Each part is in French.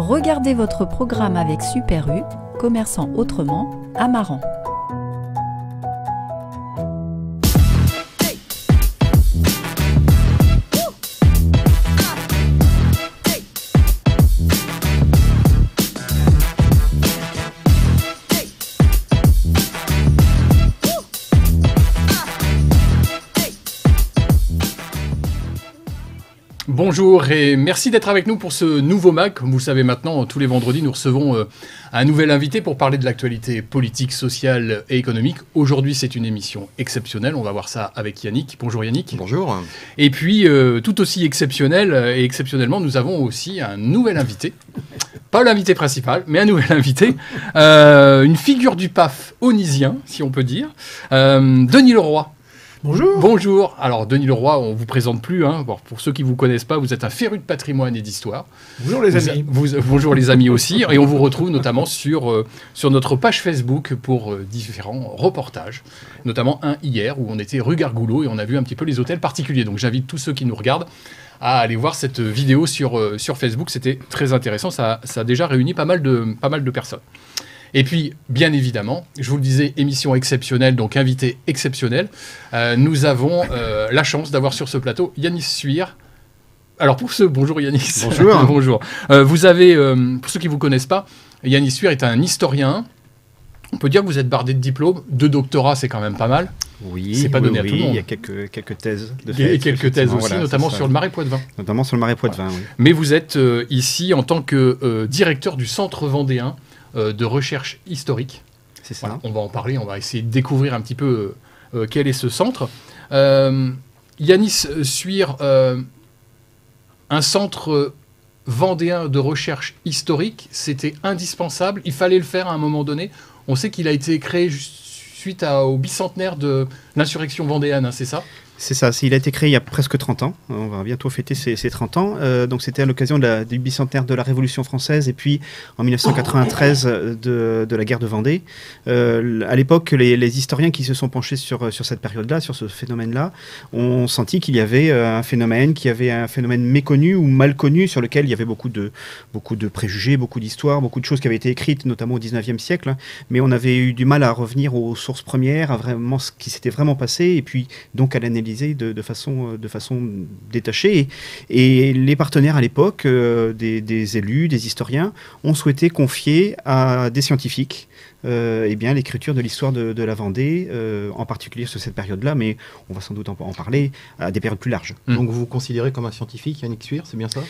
Regardez votre programme avec Super U, commerçant autrement, Amaran. Bonjour et merci d'être avec nous pour ce nouveau MAG. Comme vous le savez maintenant, tous les vendredis, nous recevons un nouvel invité pour parler de l'actualité politique, sociale et économique. Aujourd'hui, c'est une émission exceptionnelle. On va voir ça avec Yannick. Bonjour Yannick. Bonjour. Et puis, tout aussi exceptionnel et exceptionnellement, nous avons aussi un nouvel invité. Pas l'invité principal, mais un nouvel invité. Une figure du PAF onisien, si on peut dire. Denis Leroy. Bonjour. Bonjour. Alors, Denis Leroy, on ne vous présente plus. Hein. Bon, pour ceux qui ne vous connaissent pas, vous êtes un féru de patrimoine et d'histoire. Bonjour les amis. Bonjour les amis aussi. Et on vous retrouve notamment sur notre page Facebook pour différents reportages. Notamment un hier où on était rue Gargoulot et on a vu un petit peu les hôtels particuliers. Donc, j'invite tous ceux qui nous regardent à aller voir cette vidéo sur Facebook. C'était très intéressant. Ça a déjà réuni pas mal de personnes. Et puis, bien évidemment, je vous le disais, émission exceptionnelle, donc invité exceptionnel. Nous avons la chance d'avoir sur ce plateau Yanis Suire. Alors, bonjour Yanis. Bonjour. Bonjour. Vous avez, pour ceux qui ne vous connaissent pas, Yanis Suire est un historien. On peut dire que vous êtes bardé de diplômes. 2 doctorats, c'est quand même pas mal. Oui, c'est pas donné à tout le monde. Il y a quelques thèses de fait. Et quelques thèses aussi, voilà, notamment sur le Marais Poitevin. Notamment sur le Marais Poitevin, oui. Mais vous êtes ici en tant que directeur du Centre vendéen de recherche historique. C'est ça. Voilà, on va en parler, on va essayer de découvrir un petit peu quel est ce centre. Yanis Suire, un centre vendéen de recherche historique, c'était indispensable, il fallait le faire à un moment donné. On sait qu'il a été créé suite au bicentenaire de l'insurrection vendéenne, hein, c'est ça ? C'est ça, il a été créé il y a presque 30 ans, on va bientôt fêter ses 30 ans, donc c'était à l'occasion du bicentenaire de la Révolution française et puis en 1993 de la guerre de Vendée. À l'époque, les historiens qui se sont penchés sur cette période-là, sur ce phénomène-là, ont senti qu'il y avait un phénomène méconnu ou mal connu sur lequel il y avait beaucoup de préjugés, beaucoup d'histoires, beaucoup de choses qui avaient été écrites, notamment au 19e siècle, hein, mais on avait eu du mal à revenir aux sources premières, à vraiment ce qui s'était vraiment passé et puis donc à l'analyser de façon détachée. Et les partenaires à l'époque, des élus, des historiens, ont souhaité confier à des scientifiques l'écriture de l'histoire de la Vendée, en particulier sur cette période-là, mais on va sans doute en parler à des périodes plus larges. Donc vous vous considérez comme un scientifique, Yannick Suire, c'est bien ça ?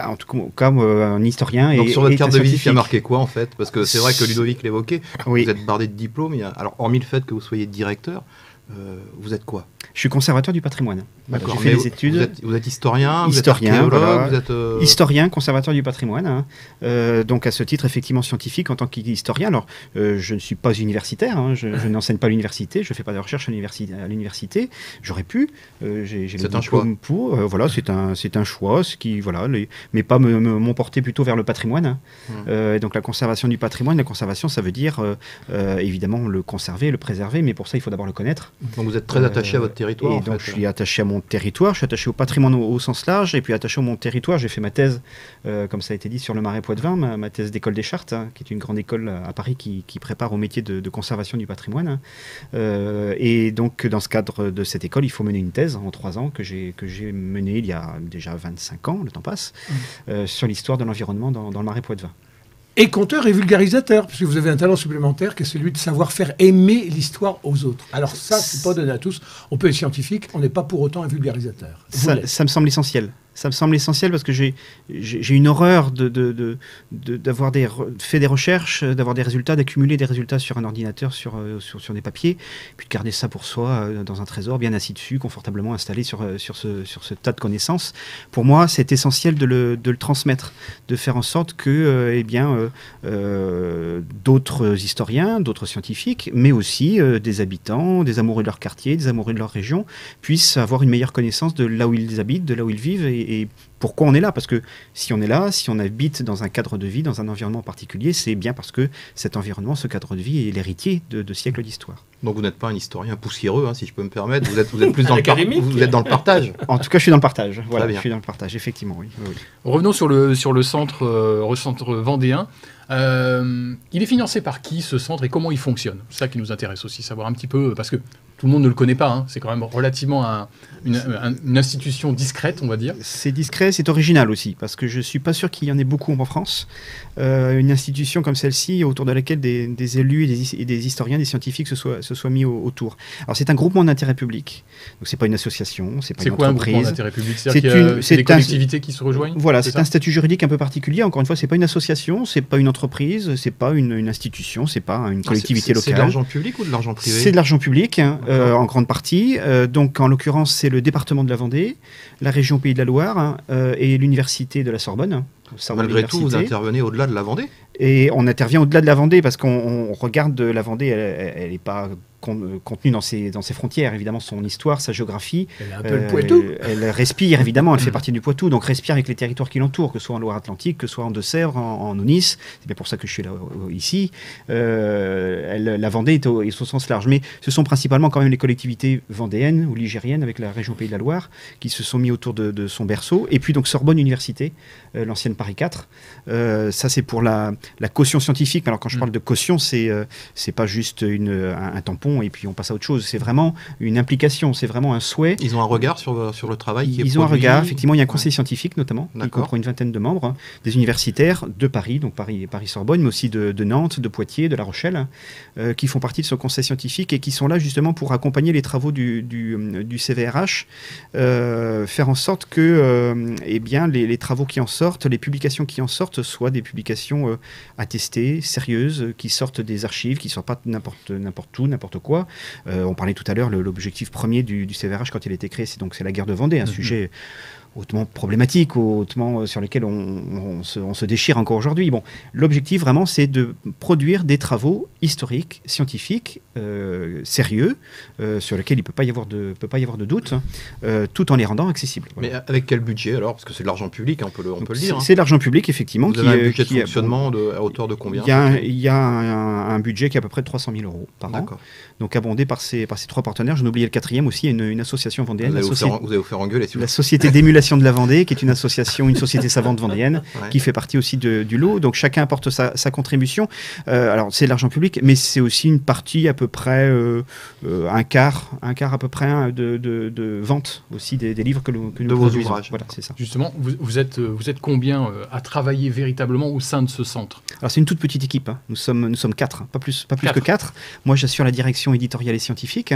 En tout cas, comme un historien. Donc sur votre carte de visite, il y a marqué quoi en fait ? Parce que c'est vrai que Ludovic l'évoquait, oui. Vous êtes bardé de diplômes, alors hormis le fait que vous soyez directeur, vous êtes quoi ? Je suis conservateur du patrimoine. D'accord. J'ai fait des études. Vous êtes historien, vous êtes archéologue, voilà. Vous êtes historien, conservateur du patrimoine. Hein. Donc à ce titre, effectivement scientifique en tant qu'historien. Alors, je ne suis pas universitaire. Hein. Je n'enseigne pas à l'université. Je ne fais pas de recherche à l'université. J'aurais pu. J'ai le diplôme pour. Voilà, c'est un choix, mais pas m'emporter plutôt vers le patrimoine. Hein. Donc la conservation du patrimoine, ça veut dire évidemment le conserver, le préserver, mais pour ça, il faut d'abord le connaître. Donc vous êtes très attaché à votre territoire. Et donc je suis attaché à mon territoire, je suis attaché au patrimoine au sens large, et puis attaché à mon territoire. J'ai fait ma thèse, comme ça a été dit, sur le Marais Poitevin, ma thèse d'école des Chartes, hein, qui est une grande école à Paris qui prépare au métier de conservation du patrimoine. Hein. Et donc dans ce cadre de cette école, il faut mener une thèse en 3 ans que j'ai menée il y a déjà 25 ans, le temps passe, sur l'histoire de l'environnement dans le Marais Poitevin. Et conteur et vulgarisateur, parce que vous avez un talent supplémentaire qui est celui de savoir faire aimer l'histoire aux autres. Alors ça, c'est pas donné à tous. On peut être scientifique, on n'est pas pour autant un vulgarisateur. Ça me semble essentiel. Ça me semble essentiel parce que j'ai une horreur d'avoir fait des recherches, d'avoir des résultats, d'accumuler des résultats sur un ordinateur, sur des papiers, puis de garder ça pour soi dans un trésor, bien assis dessus, confortablement installé sur ce tas de connaissances. Pour moi, c'est essentiel de le transmettre, de faire en sorte que d'autres historiens, d'autres scientifiques, mais aussi des habitants, des amoureux de leur quartier, des amoureux de leur région, puissent avoir une meilleure connaissance de là où ils habitent, de là où ils vivent, et pourquoi on est là. Parce que si on est là, si on habite dans un cadre de vie, dans un environnement particulier, c'est bien parce que cet environnement, ce cadre de vie est l'héritier de siècles d'histoire. Donc vous n'êtes pas un historien poussiéreux, hein, si je peux me permettre, vous êtes plus dans vous êtes dans le partage. En tout cas, je suis dans le partage. Voilà, bien. je suis dans le partage, effectivement, oui. Revenons sur le centre vendéen. Il est financé par qui, ce centre, et comment il fonctionne? C'est ça qui nous intéresse aussi, savoir un petit peu, parce que tout le monde ne le connaît pas, hein. C'est quand même relativement une institution discrète, on va dire. C'est discret, c'est original aussi, parce que je ne suis pas sûr qu'il y en ait beaucoup en France. Une institution comme celle-ci, autour de laquelle des élus et des historiens, des scientifiques se soient mis autour. Alors c'est un groupement d'intérêt public, donc c'est pas une association, c'est pas une entreprise. C'est quoi un groupement d'intérêt public? C'est des collectivités qui se rejoignent? Voilà, c'est un statut juridique un peu particulier. Encore une fois, c'est pas une association, c'est pas une entreprise, c'est pas une institution, c'est pas une collectivité locale. C'est de l'argent public ou de l'argent privé? C'est de l'argent public, hein, en grande partie. Donc en l'occurrence, c'est le département de la Vendée, la région Pays de la Loire, hein, et l'université de la Sorbonne. Malgré tout, vous intervenez au-delà de la Vendée? Et on intervient au-delà de la Vendée parce qu'on regarde la Vendée, elle n'est pas contenue dans ses frontières, évidemment, son histoire, sa géographie. Elle a un peu le Poitou. Elle respire, évidemment, elle fait partie du Poitou, donc respire avec les territoires qui l'entourent, que ce soit en Loire-Atlantique, que ce soit en Deux-Sèvres, en Aunis. C'est bien pour ça que je suis là ici. La Vendée est au sens large. Mais ce sont principalement quand même les collectivités vendéennes ou ligériennes, avec la région Pays de la Loire, qui se sont mis autour de son berceau. Et puis donc Sorbonne Université, l'ancienne Paris 4. Ça, c'est pour la caution scientifique. Alors quand je parle de caution, c'est pas juste un tampon et puis on passe à autre chose. C'est vraiment une implication, c'est vraiment un souhait. Ils ont un regard sur le travail qui est Ils ont un regard, effectivement. Il y a un conseil scientifique notamment, qui comprend une vingtaine de membres, des universitaires de Paris, donc Paris-Sorbonne, mais aussi de Nantes, de Poitiers, de La Rochelle, qui font partie de ce conseil scientifique et qui sont là justement pour accompagner les travaux du CVRH, faire en sorte que eh bien, les travaux qui en sortent, les publications qui en sortent, soient des publications attestées, sérieuses, qui sortent des archives, qui ne sortent pas n'importe où, n'importe quoi. On parlait tout à l'heure, l'objectif premier du CVRH quand il a été créé, c'est la guerre de Vendée, un sujet hautement problématique, hautement sur lequel on se déchire encore aujourd'hui. Bon, l'objectif vraiment, c'est de produire des travaux historiques, scientifiques, sérieux, sur lesquels il ne peut pas y avoir de doute, tout en les rendant accessibles. Voilà. Mais avec quel budget alors? Parce que c'est de l'argent public, on peut le dire. C'est de l'argent public, effectivement. Vous avez un budget de fonctionnement à hauteur de combien? Il y a un budget qui est à peu près de 300 000 € par an. Donc abondé par ces trois partenaires. Je n'oubliais le quatrième aussi, une association vendéenne. Vous avez offert engueuler. La Société d'émulation de la Vendée, qui est une société savante vendéenne, qui fait partie aussi du lot. Donc chacun apporte sa contribution. Alors c'est de l'argent public, mais c'est aussi une partie à peu près, un quart à peu près de vente aussi des livres que nous produisons. Voilà, c'est ça. Justement, vous êtes combien à travailler véritablement au sein de ce centre? Alors c'est une toute petite équipe, hein. Nous sommes 4, pas plus que 4. Moi j'assure la direction éditoriale et scientifique.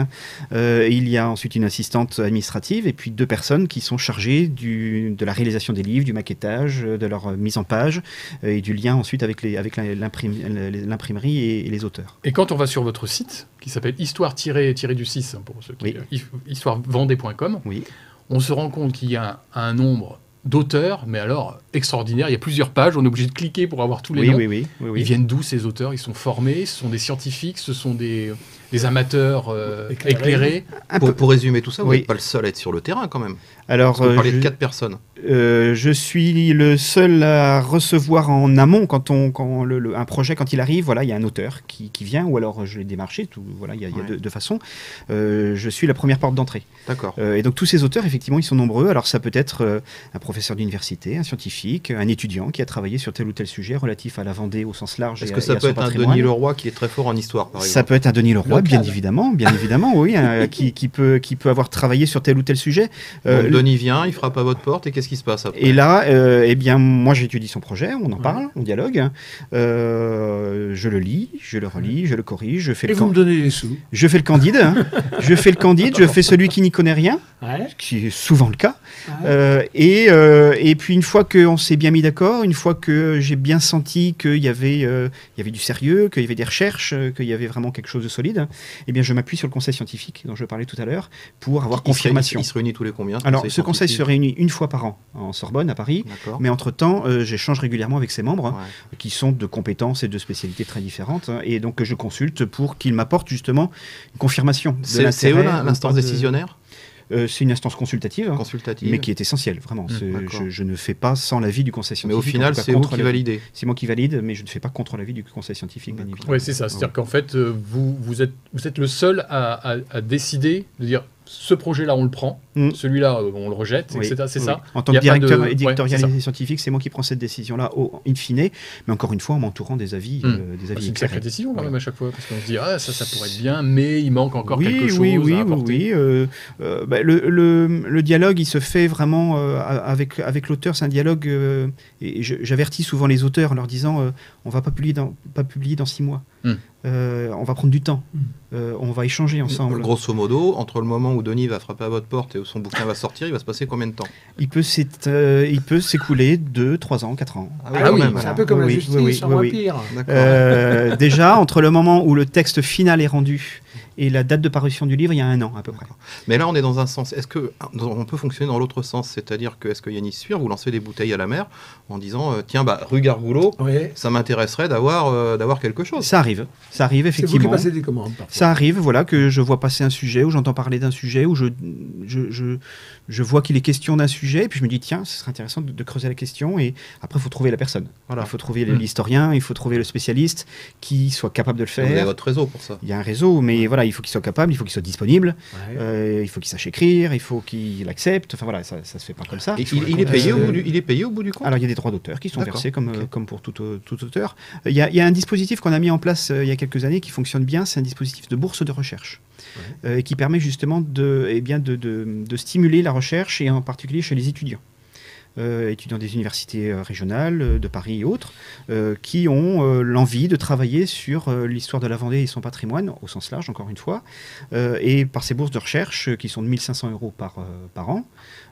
Il y a ensuite une assistante administrative et puis 2 personnes qui sont chargées de la réalisation des livres, du maquettage, de leur mise en page et du lien ensuite avec l'imprimerie et les auteurs. Et quand on va sur votre site, qui s'appelle histoire-du-6, pour ceux qui histoirevendée.com, oui. On se rend compte qu'il y a un nombre d'auteurs, mais alors extraordinaire. Il y a plusieurs pages, on est obligé de cliquer pour avoir tous les noms. Oui. Ils viennent d'où ces auteurs? Ils sont formés, ce sont des scientifiques, ce sont des amateurs éclairés. Pour résumer tout ça, vous n'êtes pas le seul à être sur le terrain quand même. Alors, vous parlez de 4 personnes. Je suis le seul à recevoir en amont quand un projet, quand il arrive, voilà, il y a un auteur qui vient, ou alors je l'ai démarché, voilà, il y a deux façons. Je suis la première porte d'entrée. D'accord. Et donc tous ces auteurs, effectivement, ils sont nombreux. Alors ça peut être un professeur d'université, un scientifique, un étudiant qui a travaillé sur tel ou tel sujet relatif à la Vendée au sens large. Est-ce que ça peut être un Denis Leroy qui est très fort en histoire, par exemple? Ça peut être un Denis Leroy, bien évidemment, oui, qui peut avoir travaillé sur tel ou tel sujet. Donc, Denis vient, il frappe à votre porte, et qu'est-ce qui se passe après? Et là, eh bien, moi j'étudie son projet, on en parle, on dialogue, je le lis, je le relis, je le corrige, je fais vous me donnez les sous. Je fais le candide, je fais celui qui n'y connaît rien, qui est souvent le cas. Et puis une fois qu'on s'est bien mis d'accord, une fois que j'ai bien senti qu'il y avait du sérieux, qu'il y avait des recherches, qu'il y avait vraiment quelque chose de solide, eh bien je m'appuie sur le conseil scientifique dont je parlais tout à l'heure pour avoir confirmation. Il se réunit tous les combien? Alors ce conseil se réunit une fois par an en Sorbonne, à Paris, mais entre-temps j'échange régulièrement avec ses membres qui sont de compétences et de spécialités très différentes, et donc je consulte pour qu'ils m'apportent justement une confirmation de l'intérêt. C'est eux l'instance décisionnaire? C'est une instance consultative, Consultative. mais qui est essentielle, vraiment. D'accord. Je ne fais pas sans l'avis du conseil Mais scientifique. au final, en tout cas, c'est vous contre qui l'avis. validez. C'est moi qui valide, mais je ne fais pas contre l'avis du conseil scientifique, bien évidemment. Oui, c'est ça. C'est-à-dire qu'en fait, vous êtes le seul à décider de dire ce projet-là, on le prend, celui-là, on le rejette, Oui, etc. C'est oui. ça. En tant Il y que a pas directeur de- éditorial ouais, c'est et scientifique, c'est moi qui prends cette décision-là, in fine, mais encore une fois, en m'entourant des avis, C'est une éclairés. sacrée décision quand Voilà. même à chaque fois, parce qu'on se dit ça pourrait être bien, mais il manque encore Oui, quelque chose oui, à apporter. le dialogue, il se fait vraiment avec l'auteur. C'est un dialogue, et j'avertis souvent les auteurs en leur disant on va pas publier dans 6 mois. On va prendre du temps. On va échanger ensemble. Grosso modo, entre le moment où Denis va frapper à votre porte et où son bouquin va sortir, il va se passer combien de temps? Il peut s'écouler 2, 3 ans, 4 ans. Ah Ah oui, quand même. c'est un peu comme la Oui, justice, oui, en oui, moins oui. pire. D'accord. Déjà, entre le moment où le texte final est rendu et la date de parution du livre, il y a 1 an à peu près. Mais là, on est dans un sens. Est-ce qu'on peut fonctionner dans l'autre sens? C'est-à-dire que, est-ce que Yanis Suire, vous lancez des bouteilles à la mer en disant tiens, rue Gargoulot, Oui. ça m'intéresserait d'avoir quelque chose? Ça arrive C'est vous qui effectivement. passez des commandes parfois. Ça arrive, voilà, que je vois passer un sujet, ou j'entends parler d'un sujet, ou je vois qu'il est question d'un sujet, et puis je me dis, tiens, ce serait intéressant de creuser la question, et après, il faut trouver la personne. Voilà. Il faut trouver l'historien, il faut trouver le spécialiste qui soit capable de le Vous avez faire. votre réseau pour ça. Il y a un réseau, mais voilà, il faut qu'il soit capable, il faut qu'il soit disponible, Ouais. il faut qu'il sache écrire, il faut qu'il accepte, enfin voilà, ça se fait pas comme ça. Et il est payé il est payé au bout du compte? Alors, il y a des droits d'auteur qui sont D'accord, versés comme, ok. comme pour tout auteur. Il y a un dispositif qu'on a mis en place il y a quelques années qui fonctionne bien, c'est un dispositif de bourse de recherche. Et qui permet justement de stimuler la recherche, et en particulier chez les étudiants. Étudiants des universités régionales, de Paris et autres, qui ont l'envie de travailler sur l'histoire de la Vendée et son patrimoine, au sens large, encore une fois. Et par ces bourses de recherche, qui sont de 1 500 € par an,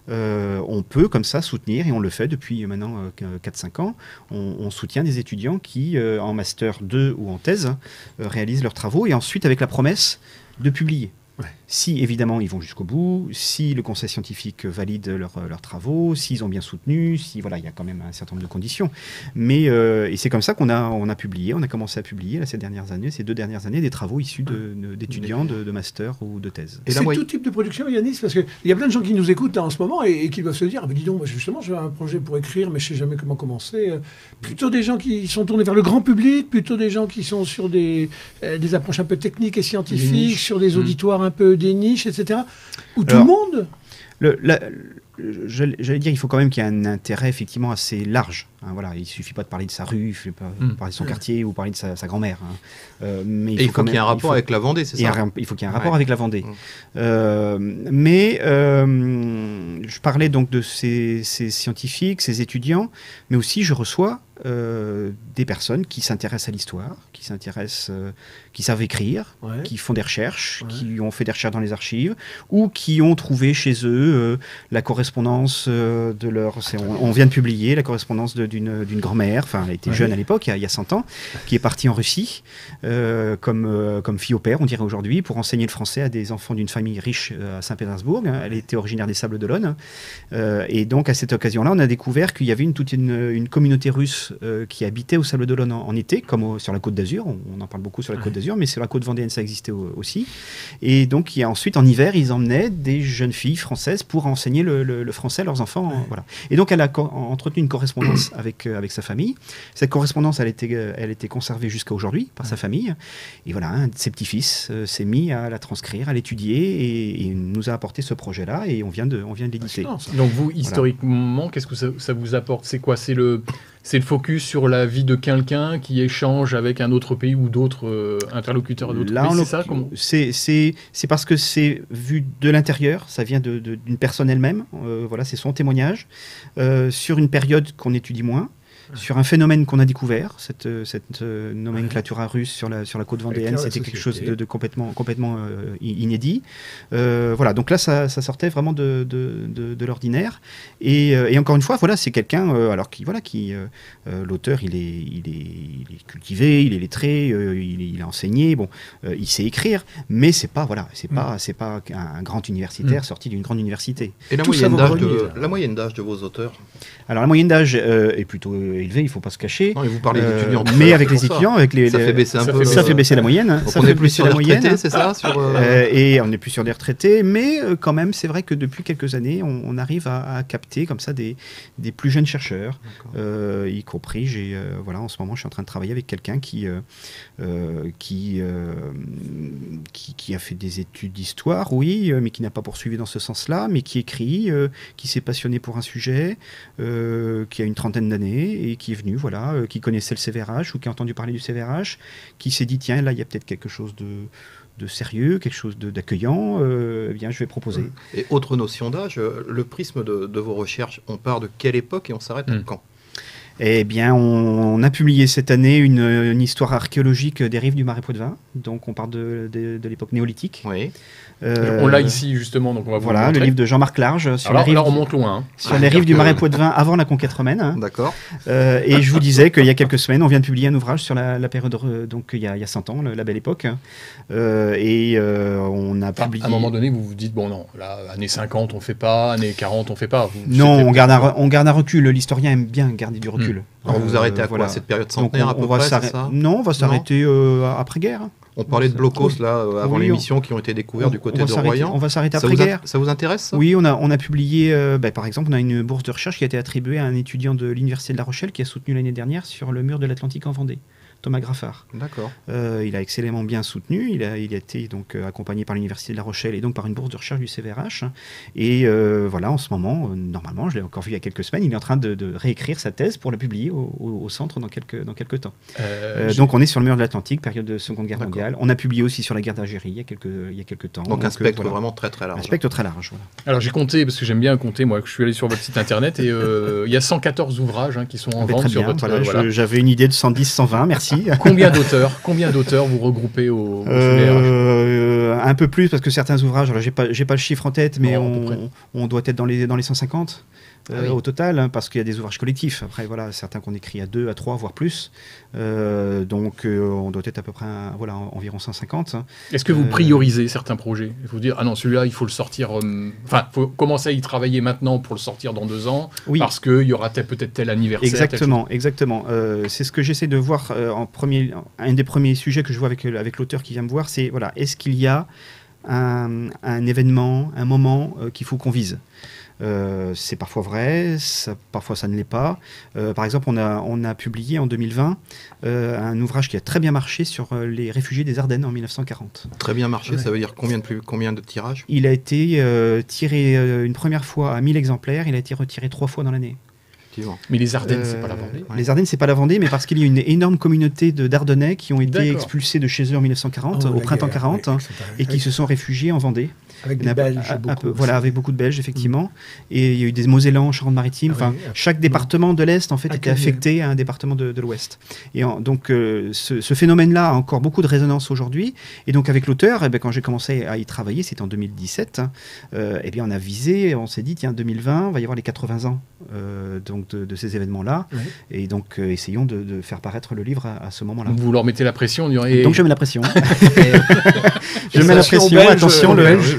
on peut comme ça soutenir, et on le fait depuis maintenant 4-5 ans, on soutient des étudiants qui, en Master 2 ou en thèse, réalisent leurs travaux, et ensuite avec la promesse de publier. Ouais. Si évidemment ils vont jusqu'au bout, si le conseil scientifique valide leurs travaux, s'ils ont bien soutenu, si voilà, il y a quand même un certain nombre de conditions. Mais et c'est comme ça qu'on a publié, on a commencé à publier là, ces 2 dernières années, des travaux issus d'étudiants de master ou de thèse. Et la C'est moyenne- tout type de production, Yanis, parce qu'il y a plein de gens qui nous écoutent là, en ce moment et qui doivent se dire, ah, ben, dis donc, moi, justement, j'ai un projet pour écrire, mais je ne sais jamais comment commencer. Plutôt des gens qui sont tournés vers le grand public, plutôt des gens qui sont sur des approches un peu techniques et scientifiques, sur des auditoires un peu des niches, etc. Ou tout le monde. J'allais dire, il faut quand même qu'il y ait un intérêt effectivement assez large. Hein, voilà, il suffit pas de parler de sa rue, il suffit pas de parler de son quartier ou parler de sa grand-mère. Hein. Mais Et il faut quand qu'il y ait un même- rapport avec la Vendée, c'est ça? Il faut qu'il y ait un rapport Ouais. avec la Vendée. Je parlais donc de ces scientifiques, ces étudiants, mais aussi je reçois des personnes qui s'intéressent à l'histoire, qui savent écrire, Ouais. qui font des recherches, Ouais. qui ont fait des recherches dans les archives, ou qui ont trouvé chez eux la correspondance de leur... On vient de publier la correspondance d'une grand-mère, enfin elle était jeune à l'époque, il y a 100 ans, qui est partie en Russie, comme fille au père, on dirait aujourd'hui, pour enseigner le français à des enfants d'une famille riche à Saint-Pétersbourg. Elle était originaire des Sables d'Olonne. Et donc à cette occasion-là, on a découvert qu'il y avait toute une communauté russe qui habitait au Sables d'Olonne en été, comme sur la Côte d'Azur. On en parle beaucoup sur la Côte d'Azur, mais sur la côte vendéenne, ça existait aussi. Et donc ensuite, en hiver, ils emmenaient des jeunes filles françaises pour enseigner le français à leurs enfants. Voilà. Et donc elle a entretenu une correspondance avec sa famille. Cette correspondance, elle était conservée jusqu'à aujourd'hui par sa famille. Et voilà, un de ses petits-fils s'est mis à la transcrire, à l'étudier, et nous a apporté ce projet-là, et on vient de l'éditer. Fascinant, ça. Donc vous, historiquement, qu'est-ce que ça vous apporte? C'est quoi? C'est le focus sur la vie de quelqu'un qui échange avec un autre pays ou d'autres interlocuteurs d'autres Là, pays, c'est ça? c'est parce que c'est vu de l'intérieur, ça vient d'une personne elle-même, voilà, c'est son témoignage, sur une période qu'on étudie moins, sur un phénomène qu'on a découvert, cette nomenclatura russe sur la côte vendéenne, Éclair la c'était quelque chose société. de complètement inédit. Voilà, donc là, ça sortait vraiment de l'ordinaire. Et encore une fois, voilà, c'est quelqu'un, l'auteur, il est cultivé, il est lettré, il a enseigné, bon, il sait écrire, mais c'est pas un grand universitaire sorti d'une grande université. Et la Tout ça moyenne vous d'âge relie, là. la moyenne d'âge de vos auteurs? Alors la moyenne d'âge est plutôt élevé, il ne faut pas se cacher. Non, et vous parlez d'étudiants. Mais avec les étudiants, ça fait baisser un peu. Ça fait baisser la moyenne. Donc ça on fait est plus baisser sur la les moyenne. retraités, c'est ça Et on n'est plus sur des retraités, mais quand même, c'est vrai que depuis quelques années, on arrive à capter comme ça des plus jeunes chercheurs, y compris, voilà, en ce moment, je suis en train de travailler avec quelqu'un qui a fait des études d'histoire, oui, mais qui n'a pas poursuivi dans ce sens-là, mais qui écrit, qui s'est passionné pour un sujet, qui a une trentaine d'années et qui est venu, voilà, qui connaissait le CVRH ou qui a entendu parler du CVRH, qui s'est dit, tiens, là, il y a peut-être quelque chose de sérieux, quelque chose d'accueillant, eh bien, je vais proposer. Et autre notion d'âge, le prisme de vos recherches, on part de quelle époque et on s'arrête à quand? Eh bien, on a publié cette année une histoire archéologique des rives du Marais Poitevin. Donc, on part de l'époque néolithique. Oui. On l'a ici, justement, donc on va vous voilà, le livre de Jean-Marc Large sur alors, là, on monte loin. Hein. Sur les rives du Marais Poitevin avant la conquête romaine. Hein. D'accord. Et je vous disais qu'il y a quelques semaines, on vient de publier un ouvrage sur la période, donc il y a 100 ans, la belle époque. On a publié... À un moment donné, vous vous dites, bon non, là, années 50, on fait pas, années 40, on fait pas. Non, on garde un recul. L'historien aime bien garder du recul. Alors vous arrêtez à quoi, voilà. cette période centenaire à peu près, c'est ça? Non, on va s'arrêter après-guerre. On parlait de blocos là avant l'émission qui ont été découverts du côté de Royan. On va s'arrêter après-guerre. Ça vous intéresse ça? Oui, on a publié, par exemple, on a une bourse de recherche qui a été attribuée à un étudiant de l'Université de La Rochelle qui a soutenu l'année dernière sur le mur de l'Atlantique en Vendée. Thomas Graffard. D'accord. Il a excellemment bien soutenu. Il a été donc accompagné par l'Université de La Rochelle et donc par une bourse de recherche du CVRH. Et voilà, en ce moment, normalement, je l'ai encore vu il y a quelques semaines, il est en train de réécrire sa thèse pour la publier au centre dans quelques temps. Donc on est sur le mur de l'Atlantique, période de Seconde Guerre mondiale. On a publié aussi sur la guerre d'Algérie il y a quelques temps. Donc un spectre vraiment très très large. Un spectre très large, voilà. Alors j'ai compté, parce que j'aime bien compter, moi, que je suis allé sur votre site internet, et il y a 114 ouvrages qui sont en vente sur votre... Voilà. J'avais une idée de 110, 120, merci. Combien d'auteurs vous regroupez au CVRH? Un peu plus, parce que certains ouvrages, alors j'ai pas le chiffre en tête, mais on doit être dans les 150 au total, hein, parce qu'il y a des ouvrages collectifs. Après, voilà, certains qu'on écrit à 2, à 3, voire plus. Donc on doit être à peu près environ 150. Est-ce que vous priorisez certains projets? Il faut dire, ah non, celui-là, il faut le sortir... Enfin, il faut commencer à y travailler maintenant pour le sortir dans 2 ans, oui. Parce qu'il y aura peut-être tel anniversaire. Exactement. C'est ce que j'essaie de voir un des premiers sujets que je vois avec l'auteur qui vient me voir, c'est, voilà, est-ce qu'il y a un événement, un moment qu'il faut qu'on vise? C'est parfois vrai, parfois ça ne l'est pas. Par exemple, on a publié en 2020 un ouvrage qui a très bien marché sur les réfugiés des Ardennes en 1940. Très bien marché, ouais. Ça veut dire combien de tirages? Il a été tiré une première fois à 1000 exemplaires, il a été retiré 3 fois dans l'année. Mais les Ardennes, c'est pas la Vendée. Les Ardennes, c'est pas la Vendée, mais parce qu'il y a une énorme communauté d'Ardennais qui ont été expulsés de chez eux en 1940, au printemps 40, et qui se sont réfugiés en Vendée. Avec des Belges, avec beaucoup de Belges, effectivement. Et il y a eu des Mosellans en Charente-Maritime. Chaque département de l'Est, en fait, était affecté à un département de l'Ouest. Et donc, ce phénomène-là a encore beaucoup de résonance aujourd'hui. Et donc, avec l'auteur, quand j'ai commencé à y travailler, c'était en 2017, on a visé, on s'est dit, tiens, 2020, il va y avoir les 80 ans de ces événements-là. Ouais. Et donc, essayons de faire paraître le livre à ce moment-là. Vous leur mettez la pression. Donc, je mets la pression. Je mets la pression, belge, attention,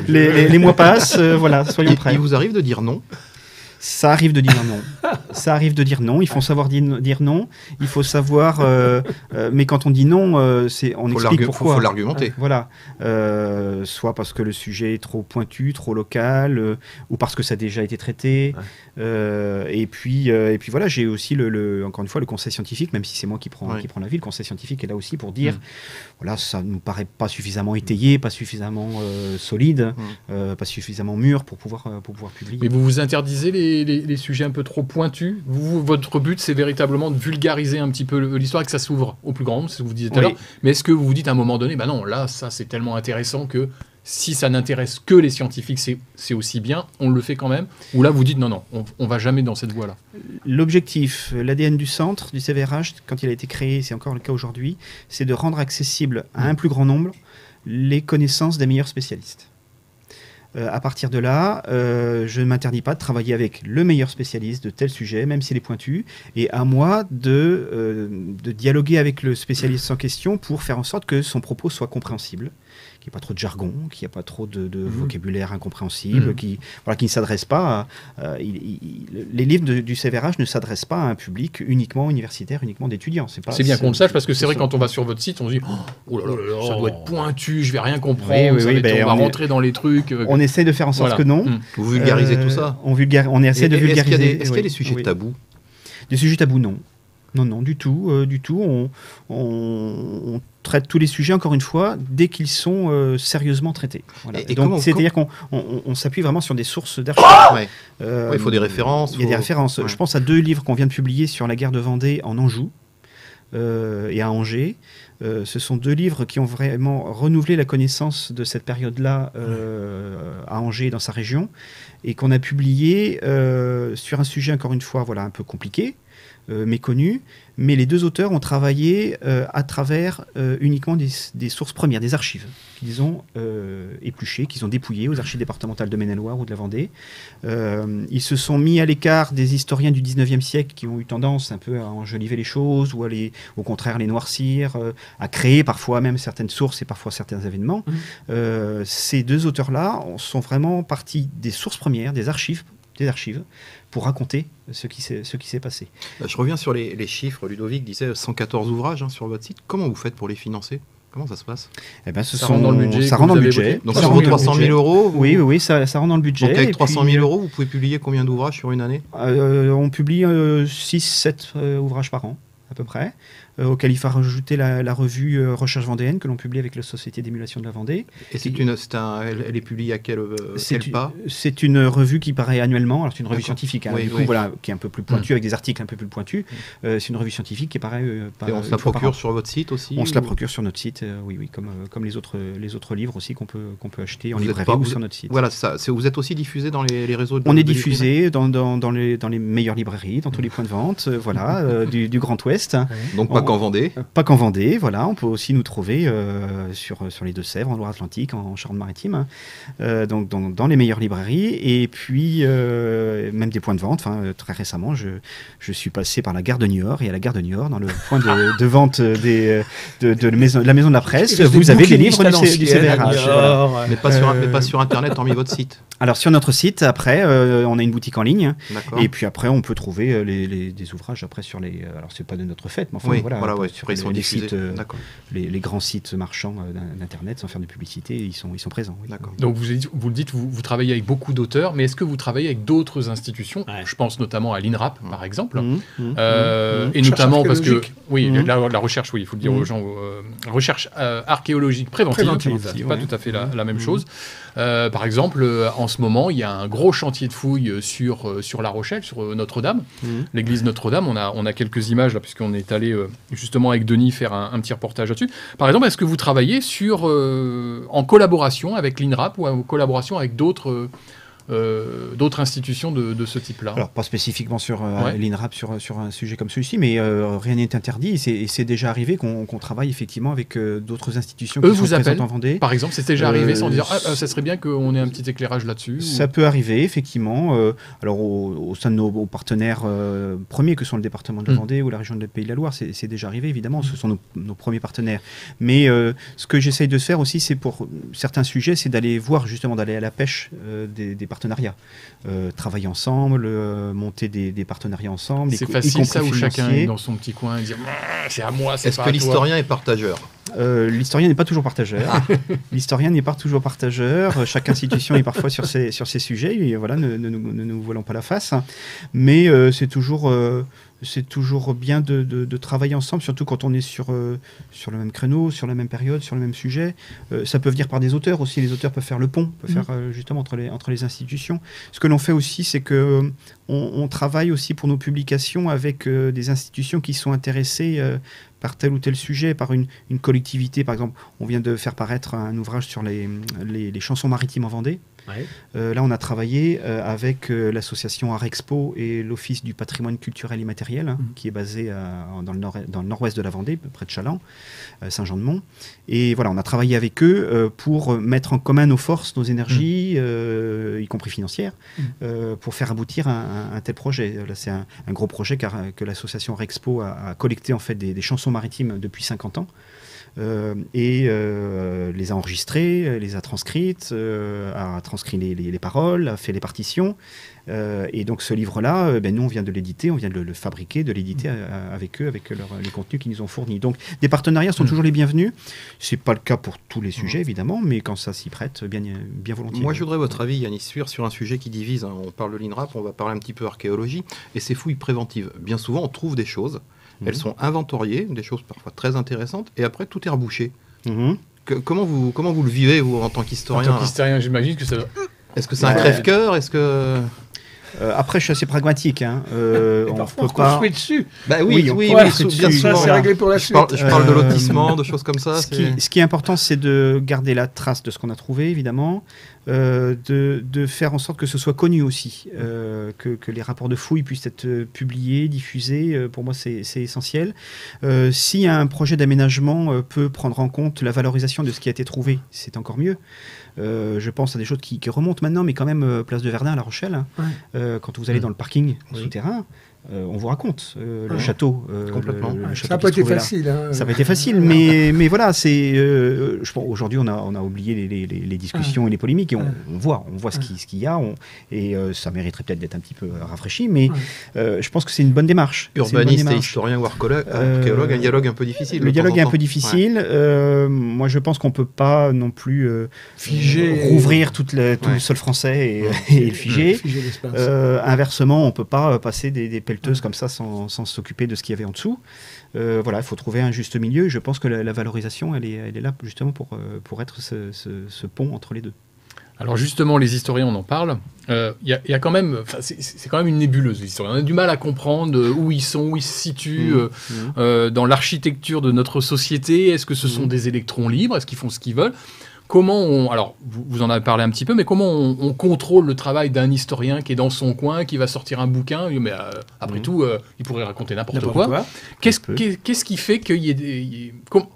les mois passent, voilà, soyons prêts. Il vous arrive de dire non? Ça arrive de dire non. Ça arrive de dire non. Il faut savoir dire non. Il faut savoir... mais quand on dit non, on explique pourquoi. Il faut l'argumenter. Voilà. Soit parce que le sujet est trop pointu, trop local, ou parce que ça a déjà été traité. Ouais. Et puis voilà, j'ai aussi, encore une fois, le conseil scientifique, même si c'est moi qui prends l'avis. Le conseil scientifique est là aussi pour dire, voilà, ça ne nous paraît pas suffisamment étayé, pas suffisamment solide, pas suffisamment mûr pour pouvoir publier. Mais vous vous interdisez les sujets un peu trop pointus. Votre but, c'est véritablement de vulgariser un petit peu l'histoire et que ça s'ouvre au plus grand nombre, c'est ce que vous disiez tout à l'heure. Mais est-ce que vous vous dites à un moment donné, non, là, ça, c'est tellement intéressant que si ça n'intéresse que les scientifiques, c'est aussi bien, on le fait quand même? Ou là, vous dites, non, on va jamais dans cette voie-là? L'objectif, l'ADN du centre, du CVRH, quand il a été créé, c'est encore le cas aujourd'hui, c'est de rendre accessible à un plus grand nombre les connaissances des meilleurs spécialistes. À partir de là, je ne m'interdis pas de travailler avec le meilleur spécialiste de tel sujet, même s'il est pointu, et à moi de dialoguer avec le spécialiste en question pour faire en sorte que son propos soit compréhensible, n'y ait pas trop de jargon, qu'il n'y ait pas trop de vocabulaire incompréhensible, qui ne s'adresse pas les livres du CVRH ne s'adressent pas à un public uniquement universitaire, uniquement d'étudiants. C'est bien qu'on le sache, parce que c'est vrai, quand on va sur votre site, on se dit oh là là, ça doit être pointu, je vais rien comprendre, on va rentrer dans les trucs. On essaie de faire en sorte que non. Vous vulgarisez tout ça. On essaie de vulgariser. Est-ce qu'il y a des sujets tabous? Des sujets tabous, non. Non, du tout. On traite tous les sujets, encore une fois, dès qu'ils sont sérieusement traités. Voilà. Donc, c'est-à-dire qu'on s'appuie vraiment sur des sources d'archives. Il faut des références. Il y a des références. Je pense à 2 livres qu'on vient de publier sur la guerre de Vendée en Anjou et à Angers. Ce sont 2 livres qui ont vraiment renouvelé la connaissance de cette période-là à Angers et dans sa région, et qu'on a publié sur un sujet, encore une fois, un peu compliqué, méconnu, mais les 2 auteurs ont travaillé à travers uniquement des sources premières, des archives qu'ils ont épluchées, qu'ils ont dépouillées aux archives départementales de Maine-et-Loire ou de la Vendée. Ils se sont mis à l'écart des historiens du 19e siècle qui ont eu tendance un peu à enjoliver les choses ou à au contraire les noircir, à créer parfois même certaines sources et parfois certains événements. Ces 2 auteurs-là sont vraiment partis des sources premières, des archives, pour raconter ce qui s'est passé. Je reviens sur les chiffres. Ludovic disait 114 ouvrages sur votre site. Comment vous faites pour les financer? Comment ça se passe? Ça rentre dans le budget. Ça rentre dans le budget. Donc ça vaut 300 000 euros. Oui, ça rentre dans le budget. Donc avec 300 000 euros, vous pouvez publier combien d'ouvrages sur une année? On publie 6-7 ouvrages par an, à peu près, auquel il faut rajouter la revue Recherche vendéenne que l'on publie avec la Société d'émulation de la Vendée. Et elle est publiée à quel pas? C'est une revue qui paraît annuellement. Alors c'est une revue scientifique, qui est un peu plus pointue, avec des articles un peu plus pointus. C'est une revue scientifique qui paraît. Et on se la procure sur votre site aussi? On se la procure sur notre site, oui, comme les autres livres aussi qu'on peut acheter en librairie ou sur notre site. Voilà, ça. Vous êtes aussi diffusé dans les réseaux. On est diffusé dans les meilleures librairies, dans tous les points de vente, du Grand Ouest. Donc pas qu'en Vendée. Pas qu'en Vendée, voilà. On peut aussi nous trouver sur les Deux-Sèvres, en Loire-Atlantique, en Charente-Maritime, donc dans les meilleures librairies. Et puis, même des points de vente. Très récemment, je suis passé par la gare de Niort, et à la gare de Niort, dans le point de vente de la maison de la presse, vous avez des livres du CVRH. Voilà. Mais pas sur Internet, hormis votre site. Alors, sur notre site, après, on a une boutique en ligne. Et puis après, on peut trouver des ouvrages après sur les... alors, c'est pas de notre fait, mais enfin, sur les sites, les grands sites marchands d'Internet, sans faire de publicité, ils sont présents. Oui. Donc vous le dites, vous travaillez avec beaucoup d'auteurs, mais est-ce que vous travaillez avec d'autres institutions? Je pense notamment à l'INRAP, par exemple, et notamment parce que la recherche, il faut le dire aux gens, recherche archéologique préventive. C'est pas tout à fait la même chose. Par exemple, en ce moment, il y a un gros chantier de fouilles sur La Rochelle, sur Notre-Dame, l'église Notre-Dame. On a quelques images là, puisqu'on est allé justement avec Denis faire un petit reportage là-dessus. Par exemple, est-ce que vous travaillez en collaboration avec l'INRAP ou en collaboration avec d'autres institutions de ce type-là? Alors, pas spécifiquement sur l'INRAP, sur un sujet comme celui-ci, mais rien n'est interdit. Et c'est déjà arrivé qu'on travaille effectivement avec d'autres institutions qui sont présentes en Vendée. Par exemple, c'est déjà arrivé sans dire ça serait bien qu'on ait un petit éclairage là-dessus? Ça peut arriver, effectivement. Alors, au sein de nos partenaires premiers, que sont le département de la Vendée ou la région de Pays de la Loire, c'est déjà arrivé, évidemment. Ce sont nos premiers partenaires. Mais ce que j'essaye de faire aussi, c'est pour certains sujets, c'est d'aller à la pêche des partenaires. Travailler ensemble, monter des partenariats ensemble. C'est facile ça, où chacun est dans son petit coin et dire c'est à moi, c'est pas à toi. Est-ce que l'historien est partageur? L'historien n'est pas toujours partageur. L'historien n'est pas toujours partageur. Chaque institution est parfois sur ses sujets. Et voilà, ne nous voilons pas la face. Mais c'est toujours bien de travailler ensemble, surtout quand on est sur le même créneau, sur la même période, sur le même sujet. Ça peut venir par des auteurs aussi. Les auteurs peuvent faire le pont, peuvent faire justement entre les institutions. Ce que l'on fait aussi, c'est que on travaille aussi pour nos publications avec des institutions qui sont intéressées par tel ou tel sujet, par une collectivité. Par exemple, on vient de faire paraître un ouvrage sur les chansons maritimes en Vendée. Ouais. Là, on a travaillé avec l'association Art Expo et l'Office du patrimoine culturel immatériel, qui est basé dans le nord-ouest de la Vendée, près de Challans, Saint-Jean-de-Mont. Et voilà, on a travaillé avec eux pour mettre en commun nos forces, nos énergies, y compris financières, pour faire aboutir un tel projet. Là, c'est un gros projet que l'association Art Expo a collecté en fait des chansons maritimes depuis 50 ans. Et les a enregistrées, les a transcrites, a transcrit les paroles, a fait les partitions. Et donc ce livre-là, nous on vient de l'éditer, on vient de le fabriquer, de l'éditer avec eux, avec les contenus qu'ils nous ont fournis. Donc des partenariats sont toujours les bienvenus. C'est pas le cas pour tous les sujets évidemment, mais quand ça s'y prête, bien volontiers. Moi je voudrais votre avis, Yanis Suir, sur un sujet qui divise. On parle de l'INRAP, on va parler un petit peu archéologie, et ces fouilles préventives. Bien souvent on trouve des choses. Elles sont inventoriées, des choses parfois très intéressantes, et après tout est rebouché. Comment vous le vivez, vous, en tant qu'historien? En tant qu'historien, j'imagine que ça... Est-ce que c'est un crève-cœur? Est-ce que... Après, je suis assez pragmatique. Et parfois, on construit dessus. Bah oui, bien sûr, c'est réglé pour la suite. Je parle de lotissement, de choses comme ça. Ce qui est important, c'est de garder la trace de ce qu'on a trouvé, évidemment, de faire en sorte que ce soit connu aussi, que les rapports de fouilles puissent être publiés, diffusés. Pour moi, c'est essentiel. Si un projet d'aménagement peut prendre en compte la valorisation de ce qui a été trouvé, c'est encore mieux. Je pense à des choses qui remontent maintenant, mais quand même, place de Verdun à La Rochelle, quand vous allez dans le parking souterrain, on vous raconte le château. Complètement. Le château ça n'a pas été facile. Ça n'a pas été facile, mais voilà, je pense aujourd'hui on a oublié les discussions et les polémiques, et on voit ce qu'il y a, et ça mériterait peut-être d'être un petit peu rafraîchi, mais je pense que c'est une bonne démarche. Urbaniste et historien ou archéologue, un dialogue un peu difficile. Le dialogue est un peu difficile. Moi, je pense qu'on ne peut pas non plus rouvrir tout le sol français et le figer. Inversement, on ne peut pas passer des pelleteuses comme ça sans s'occuper de ce qu'il y avait en dessous. Voilà, il faut trouver un juste milieu. Et je pense que la valorisation, elle est là justement pour être ce pont entre les deux. Alors justement, les historiens, on en parle. Il y a quand même, c'est quand même une nébuleuse, les historiens. On a du mal à comprendre où ils sont, où ils se situent dans l'architecture de notre société. Est-ce que ce sont des électrons libres? Est-ce qu'ils font ce qu'ils veulent? Alors, vous en avez parlé un petit peu, mais comment on contrôle le travail d'un historien qui est dans son coin, qui va sortir un bouquin, mais après tout, il pourrait raconter n'importe quoi. Qu'est-ce qui fait qu'il y ait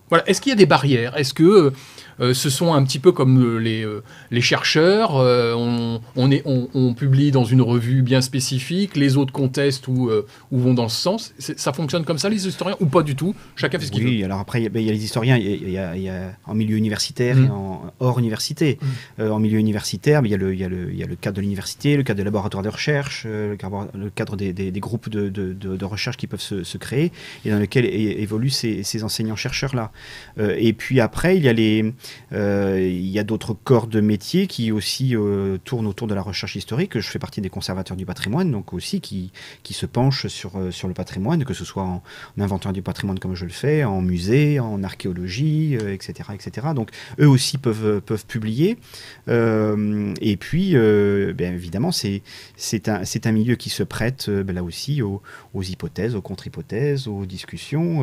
voilà, est-ce qu'il y a des barrières? Est-ce que ce sont un petit peu comme les chercheurs, on publie dans une revue bien spécifique, les autres contestent ou vont dans ce sens? Ça fonctionne comme ça, les historiens, ou pas du tout? Chacun fait ce qu'il veut. Oui, alors après, il y a les historiens, il y a en milieu universitaire et hors université. En milieu universitaire, il y a le cadre de l'université, le cadre des laboratoires de recherche, le cadre des groupes de recherche qui peuvent se créer, et dans lesquels évoluent ces enseignants-chercheurs-là. Et puis après, il y a d'autres corps de métier qui aussi tournent autour de la recherche historique. Je fais partie des conservateurs du patrimoine, donc aussi qui se penchent sur le patrimoine, que ce soit en inventaire du patrimoine comme je le fais, en musée, en archéologie, etc., etc. Donc eux aussi peuvent publier. Et puis, bien évidemment, c'est un milieu qui se prête là aussi aux hypothèses, aux contre-hypothèses, aux discussions.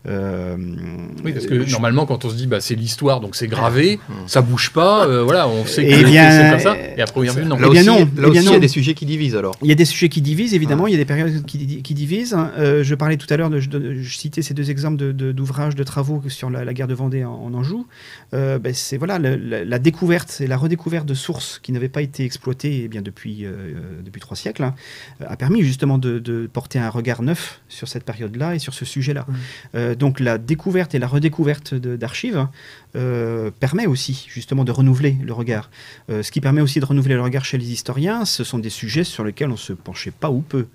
Oui, parce que normalement, quand on se dit c'est l'histoire, donc c'est gravé, ça bouge pas, voilà, on sait que c'est comme ça. Et à première vue, non. Là aussi, il y a des sujets qui divisent alors. Il y a des sujets qui divisent, évidemment, il y a des périodes qui divisent. Je parlais tout à l'heure, je citais ces deux exemples d'ouvrages, de travaux sur la guerre de Vendée en Anjou. C'est voilà, la découverte et la redécouverte de sources qui n'avaient pas été exploitées depuis 3 siècles a permis justement de porter un regard neuf sur cette période-là et sur ce sujet-là. Donc la découverte et la redécouverte d'archives permet aussi justement de renouveler le regard. Ce qui permet aussi de renouveler le regard chez les historiens, ce sont des sujets sur lesquels on ne se penchait pas ou peu.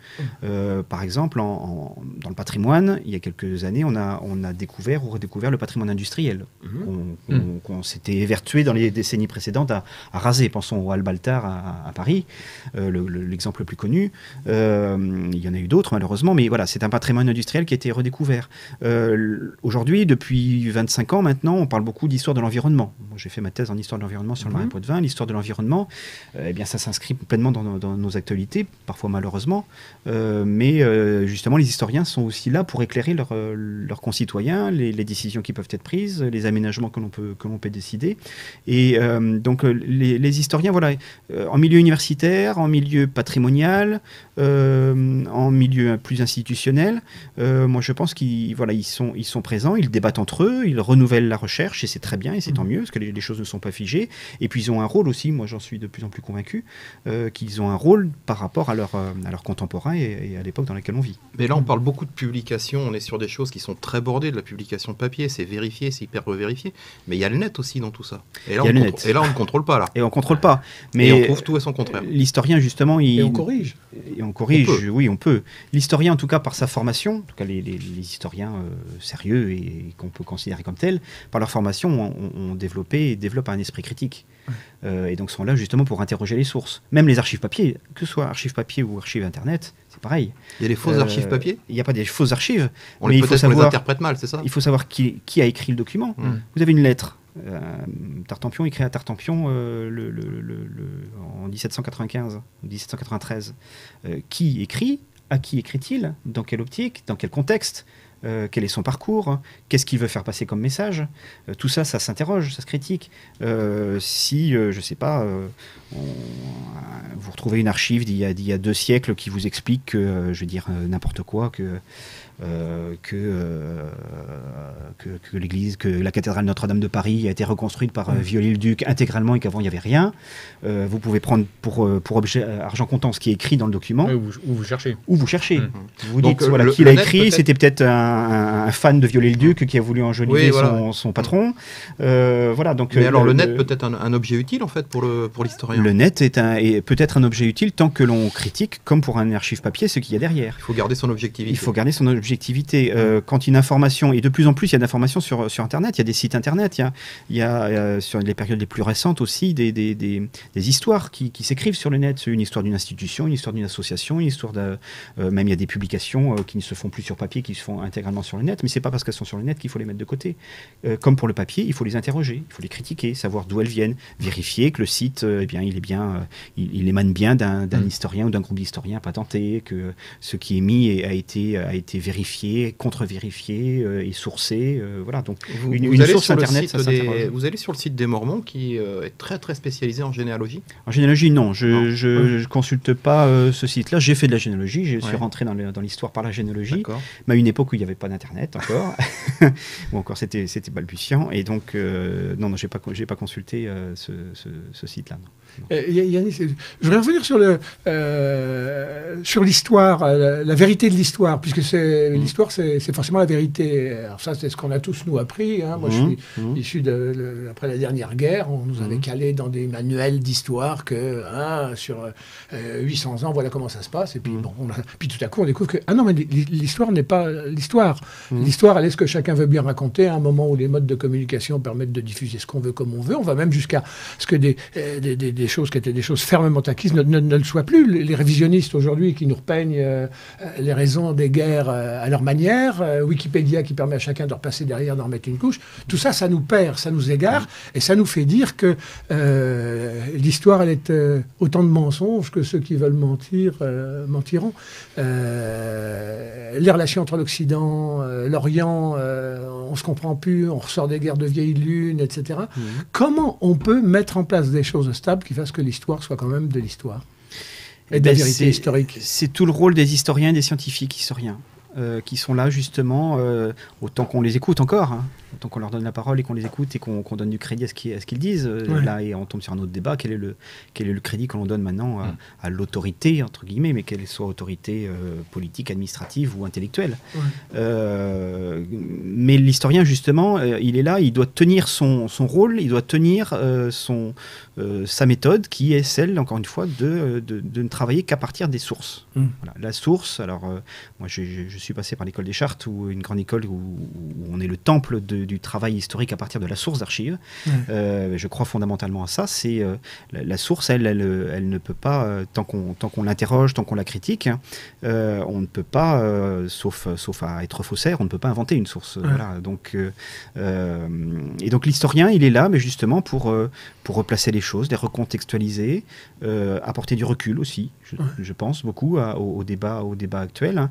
Par exemple, dans le patrimoine, il y a quelques années, on a découvert ou redécouvert le patrimoine industriel. On s'était évertué dans les décennies précédentes à raser. Pensons au Hall Baltard à Paris, l'exemple le plus connu. Il y en a eu d'autres malheureusement, mais voilà, c'est un patrimoine industriel qui a été redécouvert. Aujourd'hui, depuis 25 ans maintenant, on parle beaucoup d'histoire de l'environnement. Moi, j'ai fait ma thèse en histoire de l'environnement sur le Marais Poitevin. L'histoire de l'environnement, ça s'inscrit pleinement dans nos actualités, parfois malheureusement. Mais justement, les historiens sont aussi là pour éclairer leurs concitoyens, les décisions qui peuvent être prises, les aménagements que l'on peut décider idée. Et donc les historiens, voilà, en milieu universitaire, en milieu patrimonial, en milieu plus institutionnel, moi je pense qu'ils sont présents, ils débattent entre eux, ils renouvellent la recherche, et c'est très bien, et c'est tant mieux, parce que les choses ne sont pas figées. Et puis ils ont un rôle aussi, moi j'en suis de plus en plus convaincu, qu'ils ont un rôle par rapport à leurs contemporains et à l'époque dans laquelle on vit. Mais là, on parle beaucoup de publication, on est sur des choses qui sont très bordées, de la publication papier, c'est vérifié, c'est hyper revérifié. Mais il y a le net aussi dans tout ça. Et là, on ne contrôle pas, là. Et on contrôle pas. Mais et on trouve tout et son contraire. L'historien, justement, Et on corrige. Et on corrige, oui, on peut. L'historien, en tout cas, par sa formation, en tout cas les historiens sérieux et qu'on peut considérer comme tels, par leur formation, ont développé et développent un esprit critique. Et donc sont là justement pour interroger les sources. Même les archives papier, que ce soit archives papier ou archives internet, c'est pareil. Il y a des fausses archives papier ? Il n'y a pas des fausses archives. On les interprète mal, c'est ça ? Il faut savoir qui a écrit le document. Vous avez une lettre. Tartampion écrit à Tartampion en 1795 ou 1793. Qui écrit ? À qui écrit-il ? Dans quelle optique ? Dans quel contexte ? Quel est son parcours, qu'est-ce qu'il veut faire passer comme message, tout ça, ça s'interroge, ça se critique. Si, je ne sais pas, vous retrouvez une archive d'il y a 2 siècles qui vous explique que, je veux dire, n'importe quoi, que la cathédrale Notre-Dame de Paris a été reconstruite par Viollet-le-Duc intégralement et qu'avant il n'y avait rien. Vous pouvez prendre pour objet argent comptant ce qui est écrit dans le document. Où vous cherchez. Vous dites voilà, qui l'a écrit, c'était peut-être un fan de Viollet-le-Duc qui a voulu enjoliver son patron. Voilà, donc, mais alors le net peut être un objet utile en fait pour l'historien. Le net est peut-être un objet utile tant que l'on critique, comme pour un archive papier, ce qu'il y a derrière. Il faut garder son objectivité. Il faut garder son objectivité. Quand une information, et de plus en plus il y a d'informations sur Internet, il y a des sites Internet, il y a sur les périodes les plus récentes aussi des histoires qui s'écrivent sur le net, une histoire d'une institution, une histoire d'une association, une histoire même il y a des publications qui ne se font plus sur papier, qui se font intégralement sur le net, mais c'est pas parce qu'elles sont sur le net qu'il faut les mettre de côté. Comme pour le papier, il faut les interroger, il faut les critiquer, savoir d'où elles viennent, vérifier que le site, il émane bien d'un historien ou d'un groupe d'historiens patenté, que ce qui est mis a été vérifié, contre-vérifié et sourcé. Voilà, donc une source Internet, ça s'interroge. Vous allez sur le site des Mormons qui est très très spécialisé en généalogie. En généalogie, non. Je consulte pas ce site-là. J'ai fait de la généalogie. Je suis rentré dans l'histoire par la généalogie. Mais à une époque où il n'y avait pas d'Internet encore. Ou encore c'était balbutiant. Et donc, non, j'ai pas consulté ce site-là. Yannis, je voudrais revenir sur l'histoire, la vérité de l'histoire, puisque l'histoire, c'est forcément la vérité. Alors ça, c'est ce qu'on a tous, nous, appris. Hein. Moi, je suis issu après la dernière guerre. On nous avait calé dans des manuels d'histoire que sur 800 ans, voilà comment ça se passe. Et puis, puis tout à coup, on découvre que, non, mais l'histoire n'est pas l'histoire. L'histoire, elle est ce que chacun veut bien raconter à un moment où les modes de communication permettent de diffuser ce qu'on veut comme on veut. On va même jusqu'à ce que des choses qui étaient des choses fermement acquises ne le soient plus. Les révisionnistes aujourd'hui qui nous repeignent les raisons des guerres à leur manière, Wikipédia qui permet à chacun de repasser derrière, d'en remettre une couche, tout ça, ça nous perd, ça nous égare, et ça nous fait dire que l'histoire, elle est autant de mensonges que ceux qui veulent mentir mentiront. Les relations entre l'Occident, l'Orient, on se comprend plus, on ressort des guerres de vieille lune, etc. Comment on peut mettre en place des choses stables qui fassent que l'histoire soit quand même de l'histoire et de la vérité historique? C'est tout le rôle des historiens et des scientifiques historiens qui sont là justement, autant qu'on les écoute encore, autant qu'on leur donne la parole et qu'on les écoute et qu'on donne du crédit à ce qu'ils disent. Là, et on tombe sur un autre débat, quel est le crédit que l'on donne maintenant à l'autorité, entre guillemets, mais qu'elle soit autorité politique, administrative ou intellectuelle. Mais l'historien, justement, il est là, il doit tenir son rôle, il doit tenir sa méthode, qui est celle, encore une fois, de ne travailler qu'à partir des sources. Voilà. La source, alors moi je suis passé par l'école des Chartes, ou une grande école où on est le temple du travail historique à partir de la source d'archives. Je crois fondamentalement à ça. C'est la source, elle ne peut pas, tant qu'on l'interroge, tant qu'on la critique, on ne peut pas, sauf à être faussaire, on ne peut pas inventer une source Voilà, donc, et donc l'historien, il est là, mais justement pour replacer les choses, les recontextualiser, apporter du recul aussi, je pense beaucoup au débat actuel, hein.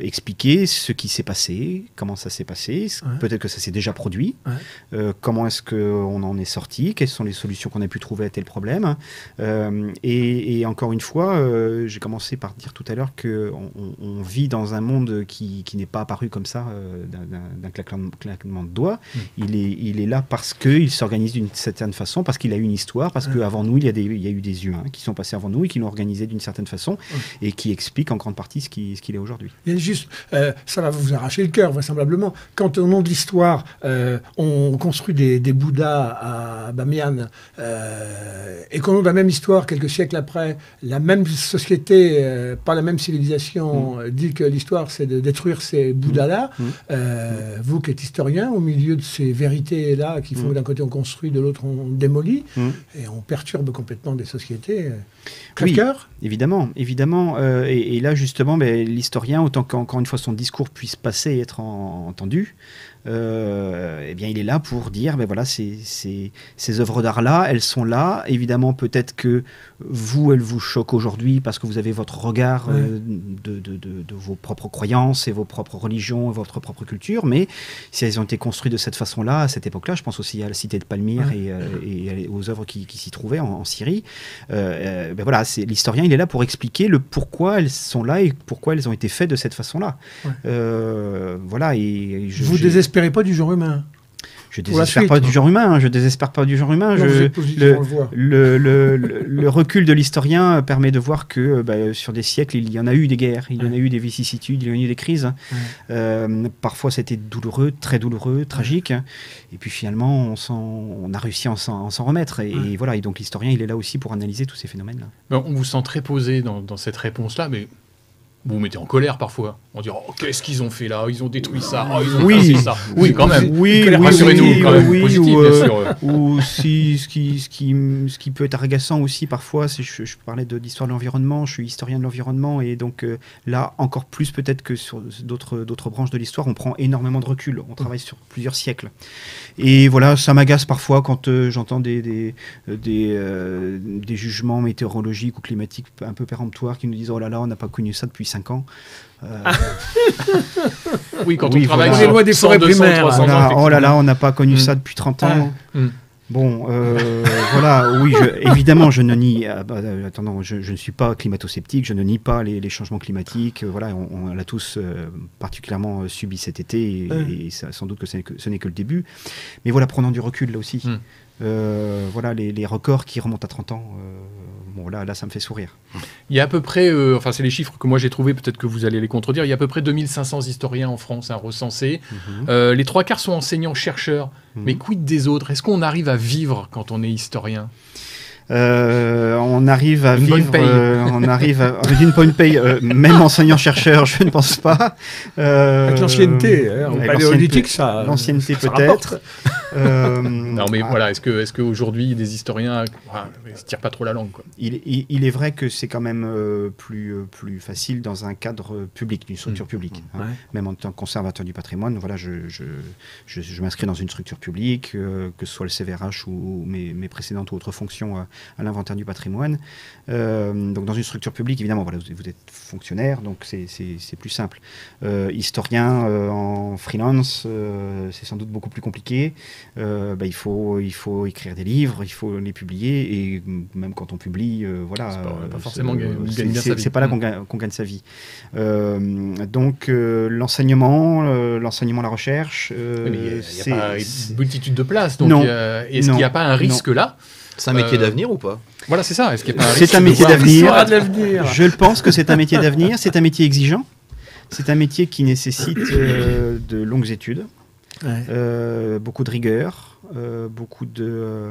Expliquer ce qui s'est passé, comment ça s'est passé, peut-être que ça s'est déjà produit, comment est-ce qu'on en est sorti, quelles sont les solutions qu'on a pu trouver à tel problème. Et encore une fois, j'ai commencé par dire tout à l'heure qu'on vit dans un monde qui n'est pas apparu comme ça d'un claquement de doigts. Il est là parce qu'il s'organise d'une certaine façon, parce qu'il a une histoire, parce qu'avant nous, il y a eu des humains qui sont passés avant nous et qui l'ont organisé d'une certaine façon et qui expliquent en grande partie ce qu'il est aujourd'hui. Il y a juste, ça va vous arracher le cœur, vraisemblablement. Quand au nom de l'histoire, on construit des Bouddhas à Bamiyan, et qu'au nom de la même histoire, quelques siècles après, la même société, pas la même civilisation, dit que l'histoire, c'est de détruire ces Bouddhas-là, vous qui êtes historien, au milieu de ces vérités-là, qui font que d'un côté on construit, de l'autre on démolit, et on perturbe complètement des sociétés. Crève-cœur ? Évidemment. Et là, justement, l'historien, autant qu'encore une fois son discours puisse passer et être entendu, eh bien, il est là pour dire, voilà, ces œuvres d'art-là, elles sont là. Évidemment, peut-être que vous, elles vous choquent aujourd'hui parce que vous avez votre regard de vos propres croyances et vos propres religions et votre propre culture, mais si elles ont été construites de cette façon-là, à cette époque-là, je pense aussi à la cité de Palmyre et aux œuvres qui s'y trouvaient en Syrie, voilà, l'historien, il est là pour expliquer le pourquoi elles sont là et pourquoi elles ont été faites de cette façon-là. Voilà, vous désespérez pas du genre humain? Je désespère pas du genre humain. Hein, je désespère pas du genre humain. Le recul de l'historien permet de voir que sur des siècles, il y en a eu des guerres, il y en a eu des vicissitudes, il y en a eu des crises. Parfois, c'était douloureux, très douloureux, tragique. Et puis finalement, on a réussi à s'en remettre. Et voilà. Et donc l'historien, il est là aussi pour analyser tous ces phénomènes-là. On vous sent très posé dans cette réponse-là, mais vous vous mettez en colère parfois. On dit qu'est-ce qu'ils ont fait là? Ils ont détruit ça. Ils ont cassé ça. Oui, quand même. Rassurez-nous, quand même. Positif, bien sûr. Ou si ce qui peut être agaçant aussi parfois, je parlais d'histoire de l'environnement. Je suis historien de l'environnement et donc là encore plus peut-être que sur d'autres branches de l'histoire, on prend énormément de recul. On travaille sur plusieurs siècles. Et voilà, ça m'agace parfois quand j'entends des jugements météorologiques ou climatiques un peu péremptoires qui nous disent oh là là, on n'a pas connu ça depuis 5 ans. Oui, quand on travaille sur les lois des forêts primaires. 300 ans, oh là là, on n'a pas connu ça depuis 30 ans. Bon, voilà, oui, évidemment, je ne nie... je ne suis pas climato-sceptique, je ne nie pas les changements climatiques. Voilà, on l'a tous particulièrement subi cet été, et sans doute que ce n'est que le début. Mais voilà, prenons du recul là aussi. Voilà, les records qui remontent à 30 ans... Bon, là, ça me fait sourire. Il y a à peu près, c'est les chiffres que moi j'ai trouvés, peut-être que vous allez les contredire, il y a à peu près 2500 historiens en France recensés. Les 3/4 sont enseignants-chercheurs. Mais quid des autres? Est-ce qu'on arrive à vivre quand on est historien? On arrive à vivre, on arrive à d'une bonne paye, même enseignant-chercheur, je ne pense pas. Avec l'ancienneté, au paléolithique, ça. L'ancienneté peut-être. Non, mais voilà, est-ce qu'aujourd'hui, des historiens ne se tirent pas trop la langue, quoi. Il est vrai que c'est quand même plus facile dans un cadre public, d'une structure publique. Même en tant que conservateur du patrimoine, voilà, je m'inscris dans une structure publique, que ce soit le CVRH ou mes précédentes ou autres fonctions à l'inventaire du patrimoine. Donc dans une structure publique, évidemment, voilà, vous êtes fonctionnaire, donc c'est plus simple. Historien en freelance, c'est sans doute beaucoup plus compliqué. Il faut écrire des livres, il faut les publier, et même quand on publie, voilà, c'est pas forcément gagner bien sa vie. C'est pas là qu'on gagne sa vie. Donc l'enseignement, la recherche, il n'y a pas une multitude de places. Donc est-ce qu'il n'y a pas un risque là? C'est un métier d'avenir ou pas? Voilà, c'est ça. Est-ce qu'il y a pas un risque? C'est un métier d'avenir. Je le pense que c'est un métier d'avenir. C'est un métier exigeant. C'est un métier qui nécessite de longues études, beaucoup de rigueur, beaucoup de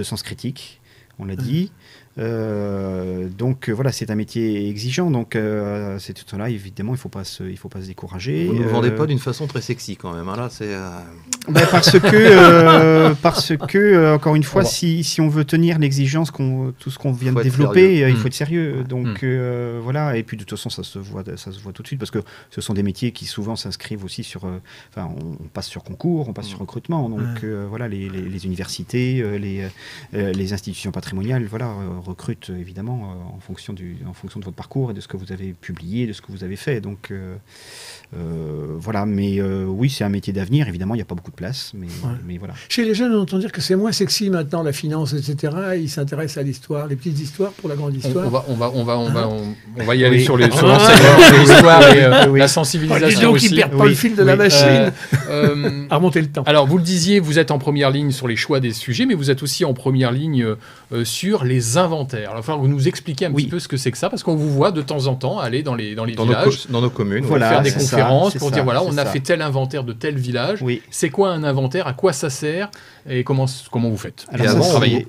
sens critique. On l'a dit. Donc voilà, c'est un métier exigeant. Donc c'est tout ça là, évidemment, il faut pas se décourager. Vous ne le vendez pas d'une façon très sexy quand même. Hein, là, c'est. Parce que encore une fois, si on veut tenir l'exigence, tout ce qu'on vient de développer, il faut être sérieux. Donc voilà. Et puis de toute façon, ça se voit tout de suite parce que ce sont des métiers qui souvent s'inscrivent aussi sur. On passe sur concours, on passe sur recrutement. Donc voilà, les universités, les institutions patrimoniales, voilà, recrutent évidemment en fonction de votre parcours et de ce que vous avez publié, de ce que vous avez fait. Donc voilà, mais oui, c'est un métier d'avenir. Évidemment, il n'y a pas beaucoup de place, mais voilà. Chez les jeunes, on entend dire que c'est moins sexy maintenant, la finance, etc. Ils s'intéressent à l'histoire, les petites histoires pour la grande histoire. On va y aller sur l'histoire et la sensibilisation aussi. Qui ne perdent pas le fil de la machine à remonter le temps. Alors, vous le disiez, vous êtes en première ligne sur les choix des sujets, mais vous êtes aussi en première ligne sur les inventaires. Alors, il va falloir que vous nous expliquiez un petit peu ce que c'est que ça, parce qu'on vous voit de temps en temps aller dans les villages, dans nos communes, voilà, faire des conférences pour dire voilà, on a fait tel inventaire de tel village. Oui. C'est quoi un inventaire? À quoi ça sert? Et comment vous faites?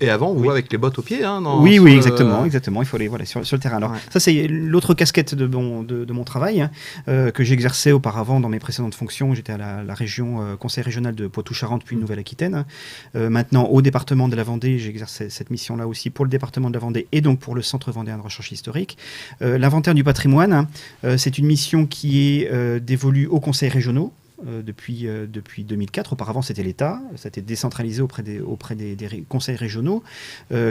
Et avant, on voit avec les bottes aux pieds. Hein, oui, exactement. Il faut aller sur le terrain. Alors, ça, c'est l'autre casquette de mon travail, que j'exerçais auparavant dans mes précédentes fonctions. J'étais à la région, conseil régional de Poitou-Charentes, puis Nouvelle-Aquitaine. Maintenant, au département de la Vendée, j'exerce cette mission-là aussi pour le département de la Vendée et donc pour le Centre vendéen de recherche historique. L'inventaire du patrimoine, c'est une mission qui est dévolue aux conseils régionaux. Depuis 2004. Auparavant, c'était l'État. Ça a été décentralisé auprès des conseils régionaux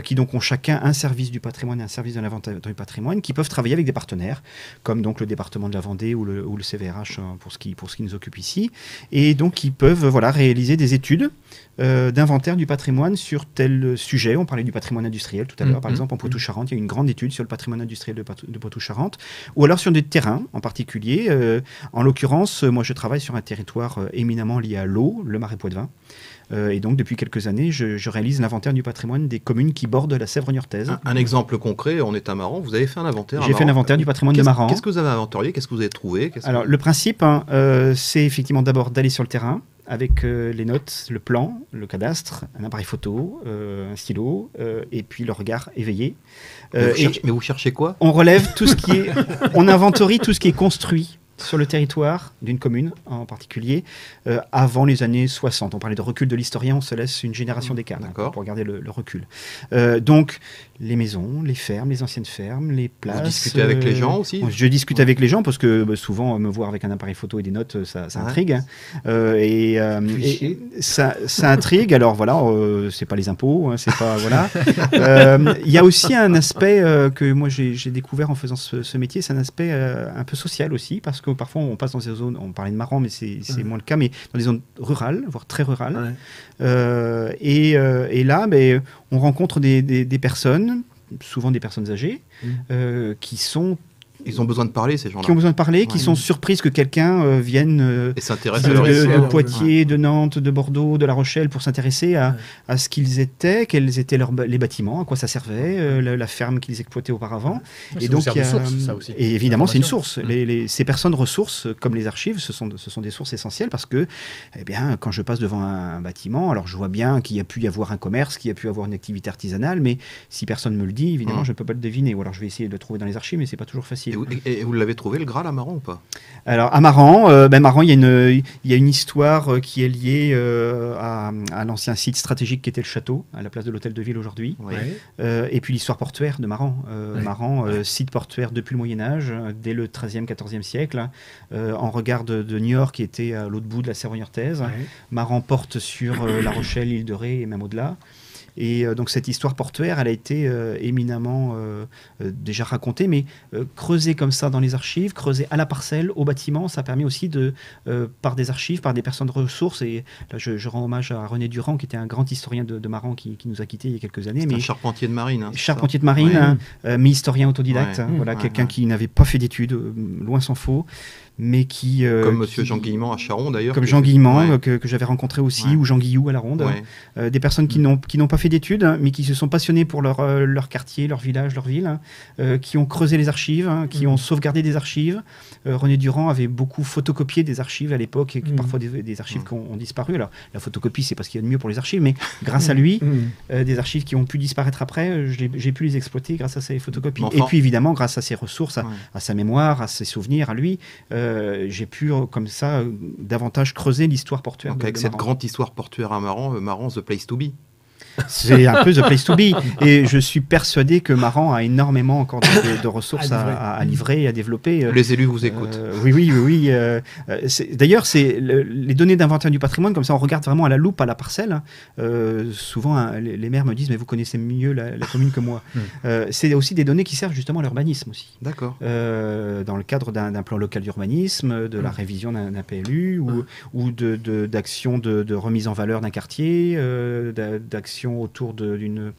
qui donc ont chacun un service du patrimoine et un service de l'inventaire du patrimoine qui peuvent travailler avec des partenaires, comme donc le département de la Vendée ou le CVRH pour ce qui nous occupe ici. Et donc, ils peuvent réaliser des études d'inventaire du patrimoine sur tel sujet. On parlait du patrimoine industriel tout à l'heure, par exemple, en Poitou-Charentes. Il y a une grande étude sur le patrimoine industriel de Poitou-Charentes. Ou alors sur des terrains en particulier. En l'occurrence, moi, je travaille sur un territoire éminemment lié à l'eau, le Marais Poitevin. Et donc, depuis quelques années, je réalise l'inventaire du patrimoine des communes qui bordent la Sèvre niortaise. Un exemple concret, on est à Maran. Vous avez fait un inventaire? J'ai fait un inventaire du patrimoine de Maran. Qu'est-ce que vous avez inventorié? Qu'est-ce que vous avez trouvé? Alors, le principe, c'est effectivement d'abord d'aller sur le terrain, avec les notes, le plan, le cadastre, un appareil photo, un stylo, et puis le regard éveillé. Mais vous cherchez quoi? On relève tout ce qui est... on inventorie tout ce qui est construit sur le territoire d'une commune en particulier, avant les années 60. On parlait de recul de l'historien, on se laisse une génération d'écart pour regarder le recul. Donc, les maisons, les fermes, les anciennes fermes, les places... Vous discutez avec les gens aussi? Je discute avec les gens parce que souvent, me voir avec un appareil photo et des notes, ça intrigue. Et ça intrigue. Alors voilà, c'est pas les impôts, c'est pas... Voilà. Il y a aussi un aspect que moi j'ai découvert en faisant ce métier, c'est un aspect un peu social aussi, parce que parfois on passe dans ces zones, on parlait de Maran, mais c'est moins le cas, mais dans des zones rurales, voire très rurales. Et là, on rencontre des personnes, souvent des personnes âgées, qui sont... Ils ont besoin de parler, ces gens-là. Qui ont besoin de parler, qui sont surprises que quelqu'un vienne et s'intéresse de Poitiers, de Nantes, de Bordeaux, de La Rochelle, pour s'intéresser à ce qu'ils étaient, quels étaient les bâtiments, à quoi ça servait, la ferme qu'ils exploitaient auparavant. Et donc, il y a source, ça aussi. Et évidemment, c'est une source. Ces personnes ressources, comme les archives, ce sont des sources essentielles parce que, quand je passe devant un bâtiment, alors je vois bien qu'il y a pu y avoir un commerce, qu'il y a pu y avoir une activité artisanale, mais si personne ne me le dit, évidemment, je ne peux pas le deviner. Ou alors je vais essayer de le trouver dans les archives, mais c'est pas toujours facile. Et vous l'avez trouvé, le Graal, à Maran ou pas? Alors, à Maran, Maran, il y a une histoire qui est liée à l'ancien site stratégique qui était le château, à la place de l'hôtel de ville aujourd'hui. Oui. Et puis l'histoire portuaire de Maran. Maran, site portuaire depuis le Moyen-Âge, dès le XIIIe, XIVe siècle, en regard de Niort qui était à l'autre bout de la Sèvre niortaise. Maran porte sur La Rochelle, l'île de Ré et même au-delà. Et donc cette histoire portuaire, elle a été éminemment déjà racontée, mais creusée comme ça dans les archives, creusée à la parcelle, au bâtiment, ça permet aussi par des archives, par des personnes ressources, et là je rends hommage à René Durand, qui était un grand historien de Maran qui nous a quittés il y a quelques années. C'est un charpentier de marine. Hein, charpentier de marine, mais historien autodidacte, quelqu'un qui n'avait pas fait d'études, loin s'en faut. Mais qui... comme Monsieur Jean Guillemant à Charon, d'ailleurs. Comme Jean Guillemant, que j'avais rencontré aussi, ou Jean Guillou à la Ronde. Des personnes qui n'ont pas fait fait d'études, hein, mais qui se sont passionnés pour leur quartier, leur village, leur ville, hein, qui ont creusé les archives, hein, qui ont sauvegardé des archives. René Durand avait beaucoup photocopié des archives à l'époque, et parfois des archives qui ont disparu. Alors, la photocopie, c'est parce qu'il y a de mieux pour les archives, mais grâce à lui, des archives qui ont pu disparaître après, j'ai pu les exploiter grâce à ces photocopies. Enfin, et puis, évidemment, grâce à ses ressources, à sa mémoire, à ses souvenirs, à lui, j'ai pu, comme ça, davantage creuser l'histoire portuaire. Donc, avec cette grande histoire portuaire à Maran, the place to be. C'est un peu the place to be. Et je suis persuadé que Maran a énormément encore de ressources à livrer et à développer. Les élus vous écoutent. Oui. D'ailleurs, c'est les données d'inventaire du patrimoine, comme ça on regarde vraiment à la loupe, à la parcelle. Souvent, hein, les maires me disent, mais vous connaissez mieux la commune que moi. C'est aussi des données qui servent justement à l'urbanisme aussi. D'accord. Dans le cadre d'un plan local d'urbanisme, de la révision d'un PLU, ou d'actions de remise en valeur d'un quartier, d'actions autour d'une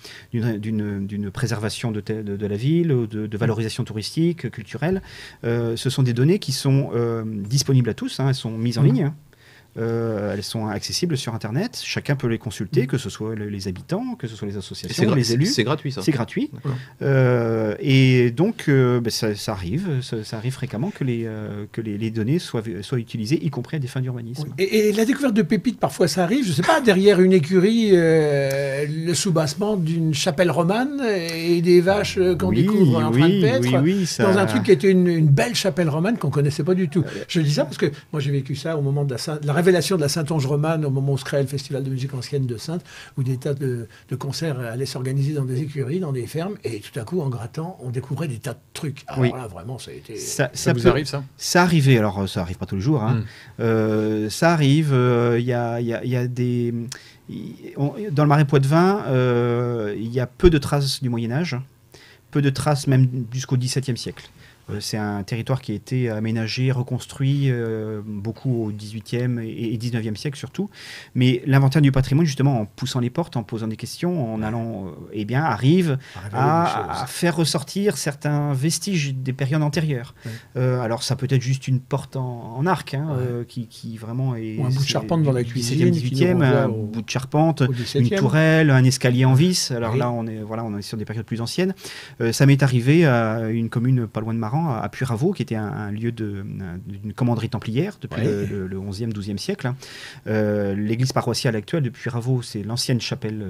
préservation de la ville, ou de valorisation touristique, culturelle. Ce sont des données qui sont disponibles à tous, hein, elles sont mises en ligne. Hein. Elles sont accessibles sur Internet. Chacun peut les consulter, que ce soit les habitants, que ce soit les associations, les élus. C'est gratuit, ça. C'est gratuit. Et donc, ça arrive fréquemment que les données soient utilisées, y compris à des fins d'urbanisme. Et la découverte de pépites, parfois ça arrive, je ne sais pas, derrière une écurie, le soubassement d'une chapelle romane et des vaches qu'on découvre en train de paître, dans un truc qui était une belle chapelle romane qu'on ne connaissait pas du tout. Je dis ça parce que moi j'ai vécu ça au moment de la révélation de la Saintonge romane, au moment où se créait le Festival de musique ancienne de Saintes, où des tas de concerts allaient s'organiser dans des écuries, dans des fermes, et tout à coup, en grattant, on découvrait des tas de trucs. Alors là, vraiment, ça a été... Ça vous arrive, ça ? Ça arrivait, alors ça arrive pas tous les jours, hein. Ça arrive, il y a des... Dans le Marais Poitevin, il y a peu de traces du Moyen-Âge, peu de traces même jusqu'au XVIIe siècle. C'est un territoire qui a été aménagé, reconstruit beaucoup au XVIIIe et XIXe siècle surtout. Mais l'inventaire du patrimoine, justement, en poussant les portes, en posant des questions, en allant, arrive à faire ressortir certains vestiges des périodes antérieures. Alors ça peut être juste une porte en arc, hein, qui vraiment est... Ou un bout de charpente dans la cuisine. 17e, 18e, un bout de charpente, une tourelle, un escalier en vis. Alors là, on est sur des périodes plus anciennes. Ça m'est arrivé à une commune pas loin de Maran, à Puyraveau, qui était un lieu d'une commanderie templière depuis le 11e, 12e siècle. L'église paroissiale actuelle de Puyraveau, c'est l'ancienne chapelle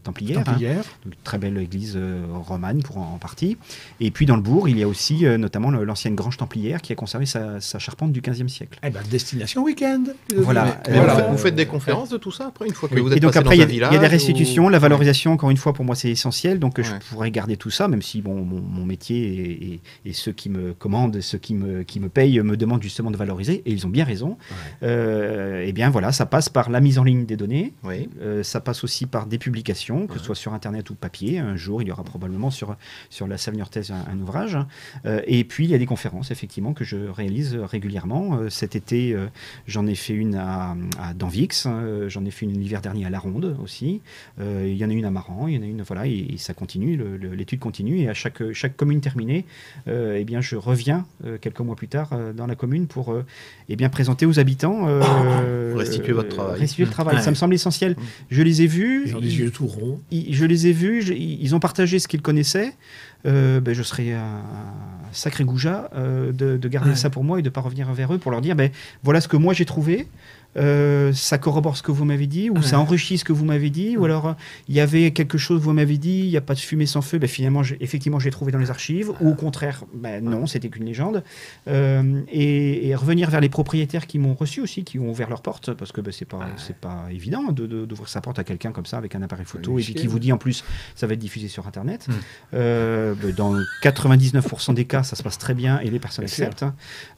templière. Hein, donc très belle église romane en partie. Et puis dans le bourg, il y a aussi notamment l'ancienne grange templière qui a conservé sa charpente du 15e siècle. Destination week-end. Voilà. Vous faites des conférences de tout ça après, une fois que vous êtes et donc passé après, dans un village, il y a des restitutions, la valorisation, encore une fois, pour moi, c'est essentiel. Donc je pourrais garder tout ça, même si mon métier et ceux qui me commandent, ceux qui me payent, me demandent justement de valoriser, et ils ont bien raison. Et bien voilà, ça passe par la mise en ligne des données, ça passe aussi par des publications, que ce soit sur Internet ou papier. Un jour, il y aura probablement sur la Salle Niortaise un ouvrage. Et puis, il y a des conférences, effectivement, que je réalise régulièrement. Cet été, j'en ai fait une dans Vix, j'en ai fait une l'hiver dernier à La Ronde aussi. Il y en a une à Maran, il y en a une, voilà, et ça continue, l'étude continue, et à chaque commune terminée, eh bien, je reviens quelques mois plus tard dans la commune pour présenter aux habitants restituer votre travail. Restituer le travail. Ça me semble essentiel. Je les ai vus. Ils ont des yeux tout ronds. Je les ai vus. Ils ont partagé ce qu'ils connaissaient. Je serais un sacré goujat de garder ça pour moi et de ne pas revenir vers eux pour leur dire voilà ce que moi j'ai trouvé. Ça corrobore ce que vous m'avez dit, ou ça enrichit ce que vous m'avez dit, ou alors il y avait quelque chose que vous m'avez dit, il n'y a pas de fumée sans feu, finalement effectivement j'ai trouvé dans les archives, ou au contraire non, c'était qu'une légende. Et revenir vers les propriétaires qui m'ont reçu aussi, qui ont ouvert leurs portes, parce que c'est pas évident d'ouvrir sa porte à quelqu'un comme ça avec un appareil photo, et puis qui vous dit en plus ça va être diffusé sur Internet. Dans 99% des cas ça se passe très bien et les personnes acceptent,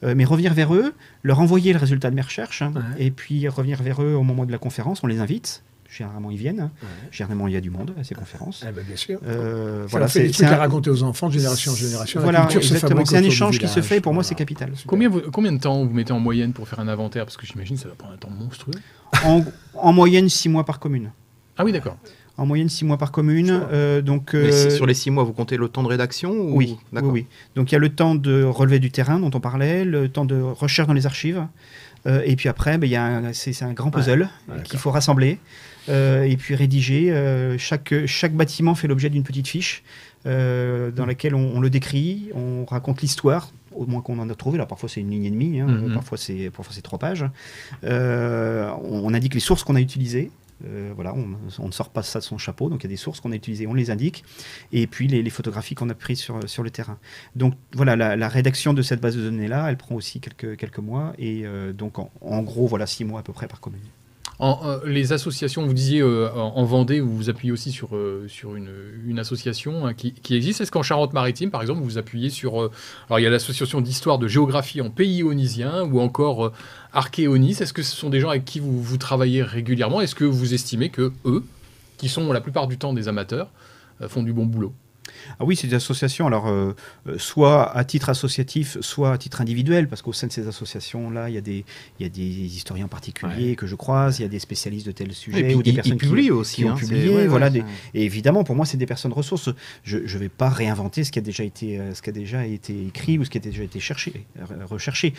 mais revenir vers eux, leur envoyer le résultat de mes recherches, et puis revenir vers eux au moment de la conférence, on les invite. Généralement, ils viennent. Généralement, il y a du monde à ces conférences. Bien sûr. Voilà, c'est à raconter aux enfants de génération en génération. Voilà, exactement. C'est un échange qui se fait. Pour moi, c'est capital. Combien de temps vous mettez en moyenne pour faire un inventaire? Parce que j'imagine que ça va prendre un temps monstrueux. En moyenne, 6 mois par commune. Ah oui, d'accord. En moyenne, 6 mois par commune. Sur les 6 mois, vous comptez le temps de rédaction ou... Oui. Donc il y a le temps de relevé du terrain dont on parlait, le temps de recherche dans les archives, Et puis après, c'est un grand puzzle qu'il faut rassembler et puis rédiger. Chaque bâtiment fait l'objet d'une petite fiche dans laquelle on le décrit, on raconte l'histoire, au moins qu'on en a trouvé. Là, parfois c'est une ligne et demie, parfois c'est 3 pages. On indique les sources qu'on a utilisées. Voilà, on ne sort pas ça de son chapeau, donc il y a des sources qu'on a utilisées, on les indique, et puis les photographies qu'on a prises sur le terrain. Donc voilà, la rédaction de cette base de données-là, elle prend aussi quelques mois, et donc en gros, voilà 6 mois à peu près par commune. Les associations, vous disiez en Vendée, vous vous appuyez aussi sur une association qui existe. Est-ce qu'en Charente-Maritime, par exemple, vous vous appuyez sur... alors, il y a l'association d'histoire de géographie en pays ionisien ou encore Archéonis. Est-ce que ce sont des gens avec qui vous travaillez régulièrement? Est-ce que vous estimez que eux, qui sont la plupart du temps des amateurs, font du bon boulot? Ah oui, c'est des associations, alors soit à titre associatif, soit à titre individuel, parce qu'au sein de ces associations-là, il y a des historiens particuliers que je croise, il y a des spécialistes de tel sujet, ou des personnes qui ont publié. Et évidemment, pour moi, c'est des personnes ressources. Je ne vais pas réinventer ce qui a déjà été écrit ou ce qui a déjà été recherché.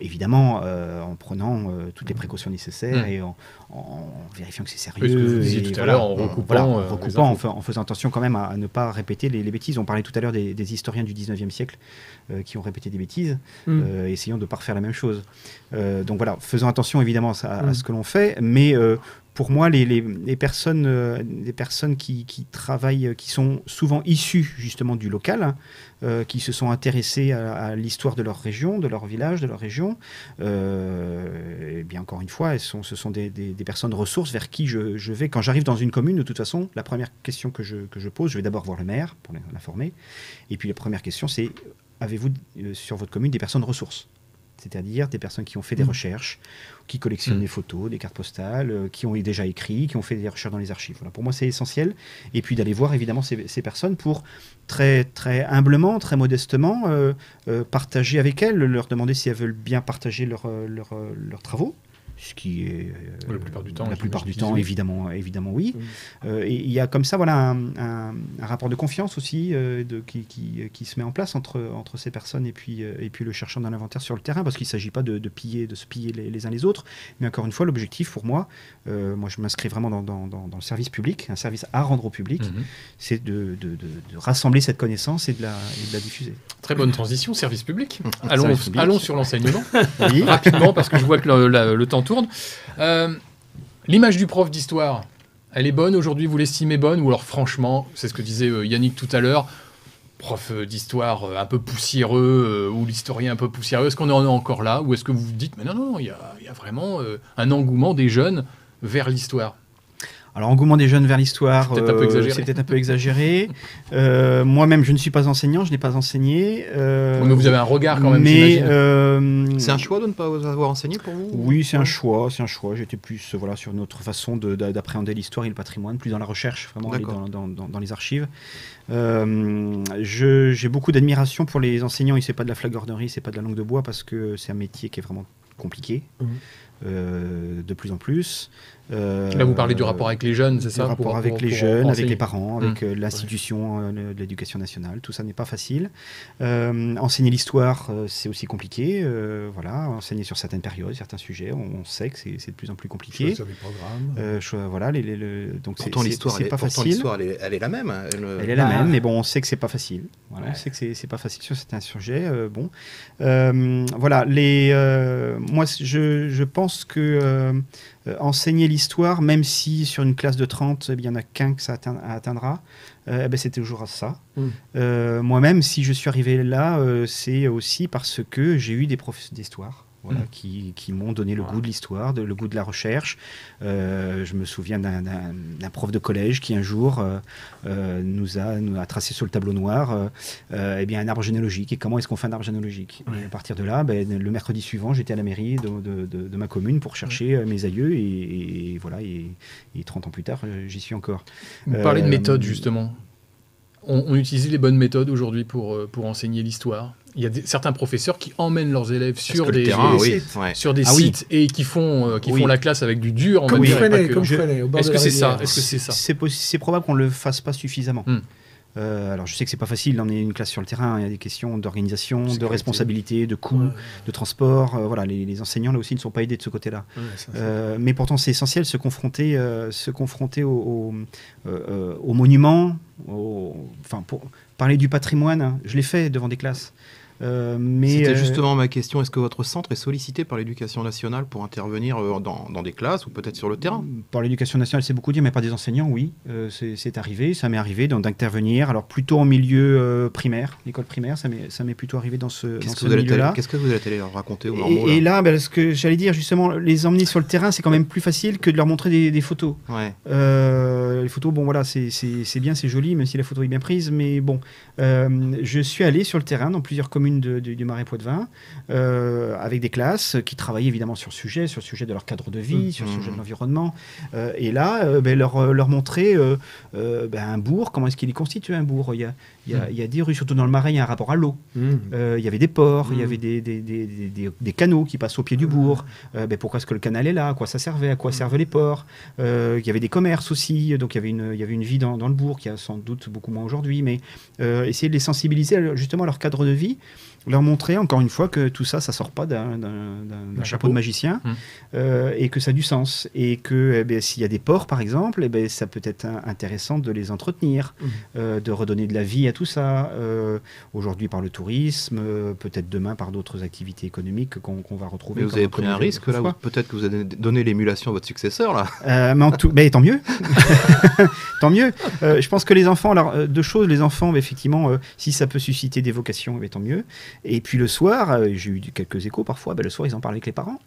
Évidemment, en prenant toutes les précautions nécessaires et en vérifiant que c'est sérieux. Ce que vous disiez tout à l'heure, en recoupant, en faisant attention quand même à ne pas répéter les bêtises. On parlait tout à l'heure des historiens du 19e siècle qui ont répété des bêtises. Essayons de ne pas refaire la même chose. Donc voilà, faisons attention évidemment à ce que l'on fait, mais pour moi, les personnes qui travaillent, qui sont souvent issues justement du local, qui se sont intéressées à l'histoire de leur région, de leur village, de leur région, et bien encore une fois, ce sont des personnes ressources vers qui je vais. Quand j'arrive dans une commune, de toute façon, la première question que je pose, je vais d'abord voir le maire pour l'informer, et puis la première question c'est, avez-vous sur votre commune des personnes ressources ? C'est-à-dire des personnes qui ont fait des recherches, qui collectionnent des photos, des cartes postales, qui ont déjà écrit, qui ont fait des recherches dans les archives. Voilà, pour moi, c'est essentiel. Et puis d'aller voir évidemment ces personnes pour très, très humblement, très modestement partager avec elles, leur demander si elles veulent bien partager leurs travaux. Ce qui est la plupart du temps, évidemment oui. Et il y a comme ça un rapport de confiance aussi qui se met en place entre ces personnes et puis le chercheur dans l'inventaire sur le terrain, parce qu'il ne s'agit pas de se piller les uns les autres, mais encore une fois l'objectif pour moi je m'inscris vraiment dans le service public, un service à rendre au public, c'est de rassembler cette connaissance et de la diffuser. Très bonne transition, service public. Allons sur l'enseignement rapidement, parce que je vois que le temps tourne. L'image du prof d'histoire, elle est bonne aujourd'hui, vous l'estimez bonne, ou alors franchement, c'est ce que disait Yannick tout à l'heure, prof d'histoire un peu poussiéreux, ou l'historien un peu poussiéreux, est-ce qu'on en est encore là, ou est-ce que vous vous dites, mais non, il y a vraiment un engouement des jeunes vers l'histoire? Alors, engouement des jeunes vers l'histoire, c'est peut-être un peu exagéré. Moi-même, je ne suis pas enseignant, je n'ai pas enseigné. Mais vous avez un regard quand même, j'imagine. C'est un choix de ne pas avoir enseigné pour vous? Oui, c'est un choix. J'étais plus sur une autre façon d'appréhender l'histoire et le patrimoine, plus dans la recherche, vraiment, aller dans les archives. J'ai beaucoup d'admiration pour les enseignants, et c'est pas de la flagornerie, c'est pas de la langue de bois, parce que c'est un métier qui est vraiment compliqué. De plus en plus. Là, vous parlez du rapport avec les jeunes, c'est ça? Du rapport avec les jeunes, avec les parents, avec l'institution de l'éducation nationale. Tout ça n'est pas facile. Enseigner l'histoire, c'est aussi compliqué. Enseigner sur certaines périodes, certains sujets, on sait que c'est de plus en plus compliqué. Choisir les programmes. Donc pourtant, l'histoire, c'est pas facile. Elle est la même. Elle est la même, mais bon, on sait que c'est pas facile. On sait que c'est pas facile sur certains sujets. Moi, je pense que enseigner l'histoire, même si sur une classe de 30, il n'y en a qu'un que ça atteindra, c'est toujours ça. Moi-même, si je suis arrivé là, c'est aussi parce que j'ai eu des profs d'histoire. Qui m'ont donné le goût de l'histoire, le goût de la recherche. Je me souviens d'un prof de collège qui un jour nous a tracé sur le tableau noir un arbre généalogique. Et comment est-ce qu'on fait un arbre généalogique? Et à partir de là, le mercredi suivant, j'étais à la mairie de ma commune pour chercher mes aïeux. Et 30 ans plus tard, j'y suis encore. Vous parlez de méthode, justement. On utilise les bonnes méthodes aujourd'hui pour enseigner l'histoire. Il y a certains professeurs qui emmènent leurs élèves sur des sites et qui font la classe avec du dur. Comme Freinet, au bord de la rivière. Est-ce que c'est ça? C'est probable qu'on ne le fasse pas suffisamment. Alors je sais que c'est pas facile d'emmener une classe sur le terrain, il y a des questions d'organisation, de Sécurité. responsabilité, de coûts, de transport. Voilà, les enseignants là aussi ne sont pas aidés de ce côté-là. Mais pourtant c'est essentiel se confronter aux monuments, pour parler du patrimoine. Hein, je l'ai fait devant des classes. C'était justement ma question. Est-ce que votre centre est sollicité par l'Éducation nationale pour intervenir dans des classes ou peut-être sur le terrain? Par l'Éducation nationale, c'est beaucoup dire, mais par des enseignants, oui. C'est arrivé, ça m'est arrivé d'intervenir. Alors plutôt en milieu primaire, l'école primaire, ça m'est plutôt arrivé dans ce milieu-là. Qu'est-ce que vous allez leur raconter aux Et là, ce que j'allais dire, justement, les emmener sur le terrain, c'est quand même plus facile que de leur montrer des photos. Ouais. Les photos, bon voilà, c'est bien, c'est joli, même si la photo est bien prise, mais bon. Je suis allé sur le terrain dans plusieurs communes du Marais Poitevin, avec des classes qui travaillaient évidemment sur le sujet de leur cadre de vie, sur le sujet de l'environnement. Et là, leur montrer un bourg, comment est-ce qu'il est constitué un bourg. Il y a des rues, surtout dans le Marais, il y a un rapport à l'eau. Il y avait des ports, il y avait des canaux qui passent au pied du bourg. Pourquoi est-ce que le canal est là? À quoi ça servait? À quoi servent les ports? Il y avait des commerces aussi, donc il y avait une vie dans le bourg, qui a sans doute beaucoup moins aujourd'hui, mais essayer de les sensibiliser justement à leur cadre de vie, leur montrer encore une fois que tout ça sort pas d'un chapeau de magicien, et que ça a du sens, et que s'il y a des ports par exemple, ça peut être intéressant de les entretenir, de redonner de la vie à tout ça, aujourd'hui par le tourisme, peut-être demain par d'autres activités économiques qu'on va retrouver. Mais vous avez pris un risque là, peut-être que vous avez donné l'émulation à votre successeur là. Mais tant mieux. Tant mieux. Je pense que les enfants, alors deux choses, les enfants, effectivement, si ça peut susciter des vocations, tant mieux. Et puis le soir, j'ai eu quelques échos parfois, le soir ils en parlaient avec les parents.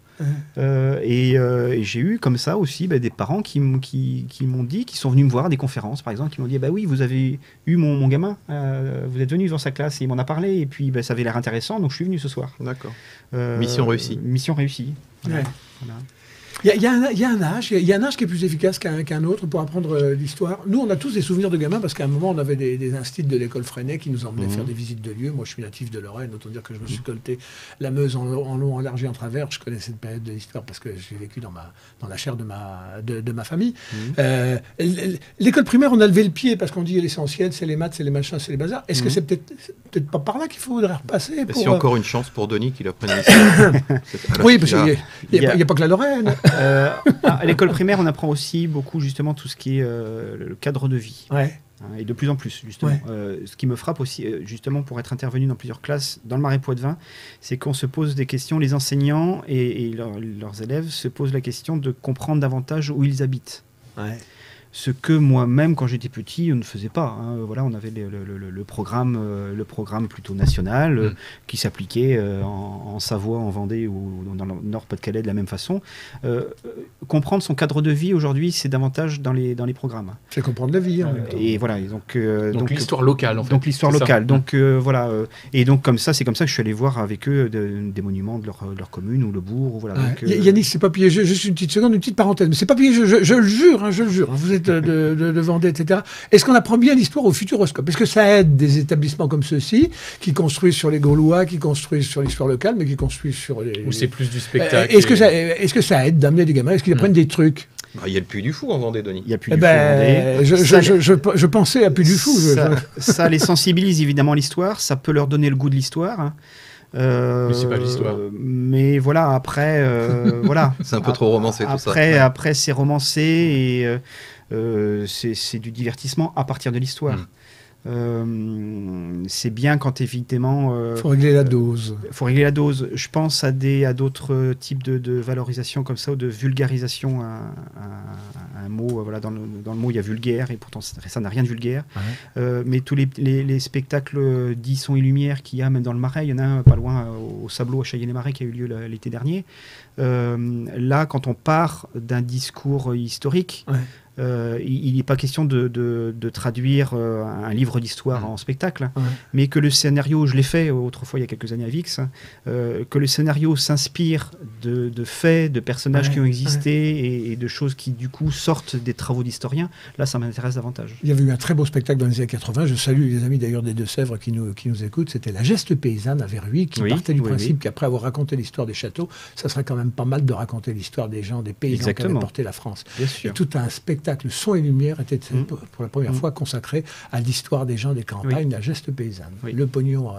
Et j'ai eu comme ça aussi des parents qui m'ont dit, qui sont venus me voir à des conférences par exemple, qui m'ont dit oui, vous avez eu mon gamin, vous êtes venu dans sa classe et il m'en a parlé, et puis ça avait l'air intéressant, donc je suis venu ce soir. D'accord. Mission réussie. Mission réussie. Voilà. Ouais. Voilà. Il y a un âge qui est plus efficace qu'un autre pour apprendre l'histoire. Nous, on a tous des souvenirs de gamins parce qu'à un moment, on avait des instituts de l'école Freinet qui nous emmenaient faire des visites de lieux. Moi, je suis natif de Lorraine, autant dire que je me suis colté la Meuse en long, en large et en travers. Je connais cette période de l'histoire parce que j'ai vécu dans la chair de ma famille. L'école primaire, on a levé le pied parce qu'on dit l'essentiel, c'est les maths, c'est les machins, c'est les bazars. Est-ce que c'est peut-être pas par là qu'il faudrait repasser pour... C'est encore une chance pour Denis qu'il apprenne l'histoire. Oui, parce qu'il n'y a pas que la Lorraine. À l'école primaire, on apprend aussi beaucoup justement tout ce qui est le cadre de vie. Ouais. Et de plus en plus, justement. Ouais. Ce qui me frappe aussi, justement, pour être intervenu dans plusieurs classes dans le Marais Poitevin, c'est qu'on se pose des questions, les enseignants et leurs élèves se posent la question de comprendre davantage où ils habitent. Ouais. Ce que moi-même, quand j'étais petit, on ne faisait pas. Hein. Voilà, on avait le programme plutôt national qui s'appliquait en Savoie, en Vendée ou dans le Nord-Pas-de-Calais de la même façon. Comprendre son cadre de vie aujourd'hui, c'est davantage dans les programmes. C'est comprendre la vie. En même temps. Et voilà. Donc l'histoire locale, en fait. Donc l'histoire locale. Donc voilà. Et donc c'est comme ça que je suis allé voir avec eux des monuments de leur commune ou le bourg. Ou voilà. Ouais. Yannick, c'est pas piégé. Juste une petite seconde, une petite parenthèse. Mais c'est pas piégé. Je le jure. Je le jure. Vous êtes de Vendée, etc. Est-ce qu'on apprend bien l'histoire au Futuroscope? Est-ce que ça aide des établissements comme ceux-ci, qui construisent sur les Gaulois, qui construisent sur l'histoire locale, mais qui construisent sur les... Ou c'est plus du spectacle. Est-ce que ça aide d'amener des gamins? Est-ce qu'ils apprennent des trucs? Il y a le Puy du Fou en Vendée, Denis. Il y a Puy du Fou en Vendée. Je pensais à Puy du Fou. Ça les sensibilise évidemment à l'histoire, ça peut leur donner le goût de l'histoire. Hein. Mais c'est pas l'histoire. Mais voilà, après, voilà. C'est un peu trop romancé tout ça. Après, c'est romancé et c'est du divertissement à partir de l'histoire. C'est bien quand évidemment... faut régler la dose. Faut régler la dose. Je pense à d'autres types de valorisation comme ça, ou de vulgarisation. Un mot, voilà, dans le mot, il y a vulgaire, et pourtant ça n'a rien de vulgaire. Mais tous les spectacles dits son et lumière qu'il y a même dans le Marais, il y en a un pas loin au Sablot à Chayenne-les-Marais qui a eu lieu l'été dernier. Là, quand on part d'un discours historique, il n'est pas question de traduire un livre d'histoire en spectacle, mais que le scénario, je l'ai fait autrefois il y a quelques années à Vix, que le scénario s'inspire de faits, de personnages qui ont existé et de choses qui du coup sortent des travaux d'historiens. Là, ça m'intéresse davantage. Il y avait eu un très beau spectacle dans les années 80. Je salue les amis d'ailleurs des Deux-Sèvres qui nous écoutent. C'était La Geste paysanne à Verhuy qui partait du principe qu'après avoir raconté l'histoire des châteaux, ça serait quand même pas mal de raconter l'histoire des gens, des paysans qui avaient porté la France. Bien sûr. Et tout un spectacle spectacle Son et Lumière était pour la première fois consacré à l'histoire des gens des campagnes, la geste paysanne. Le pognon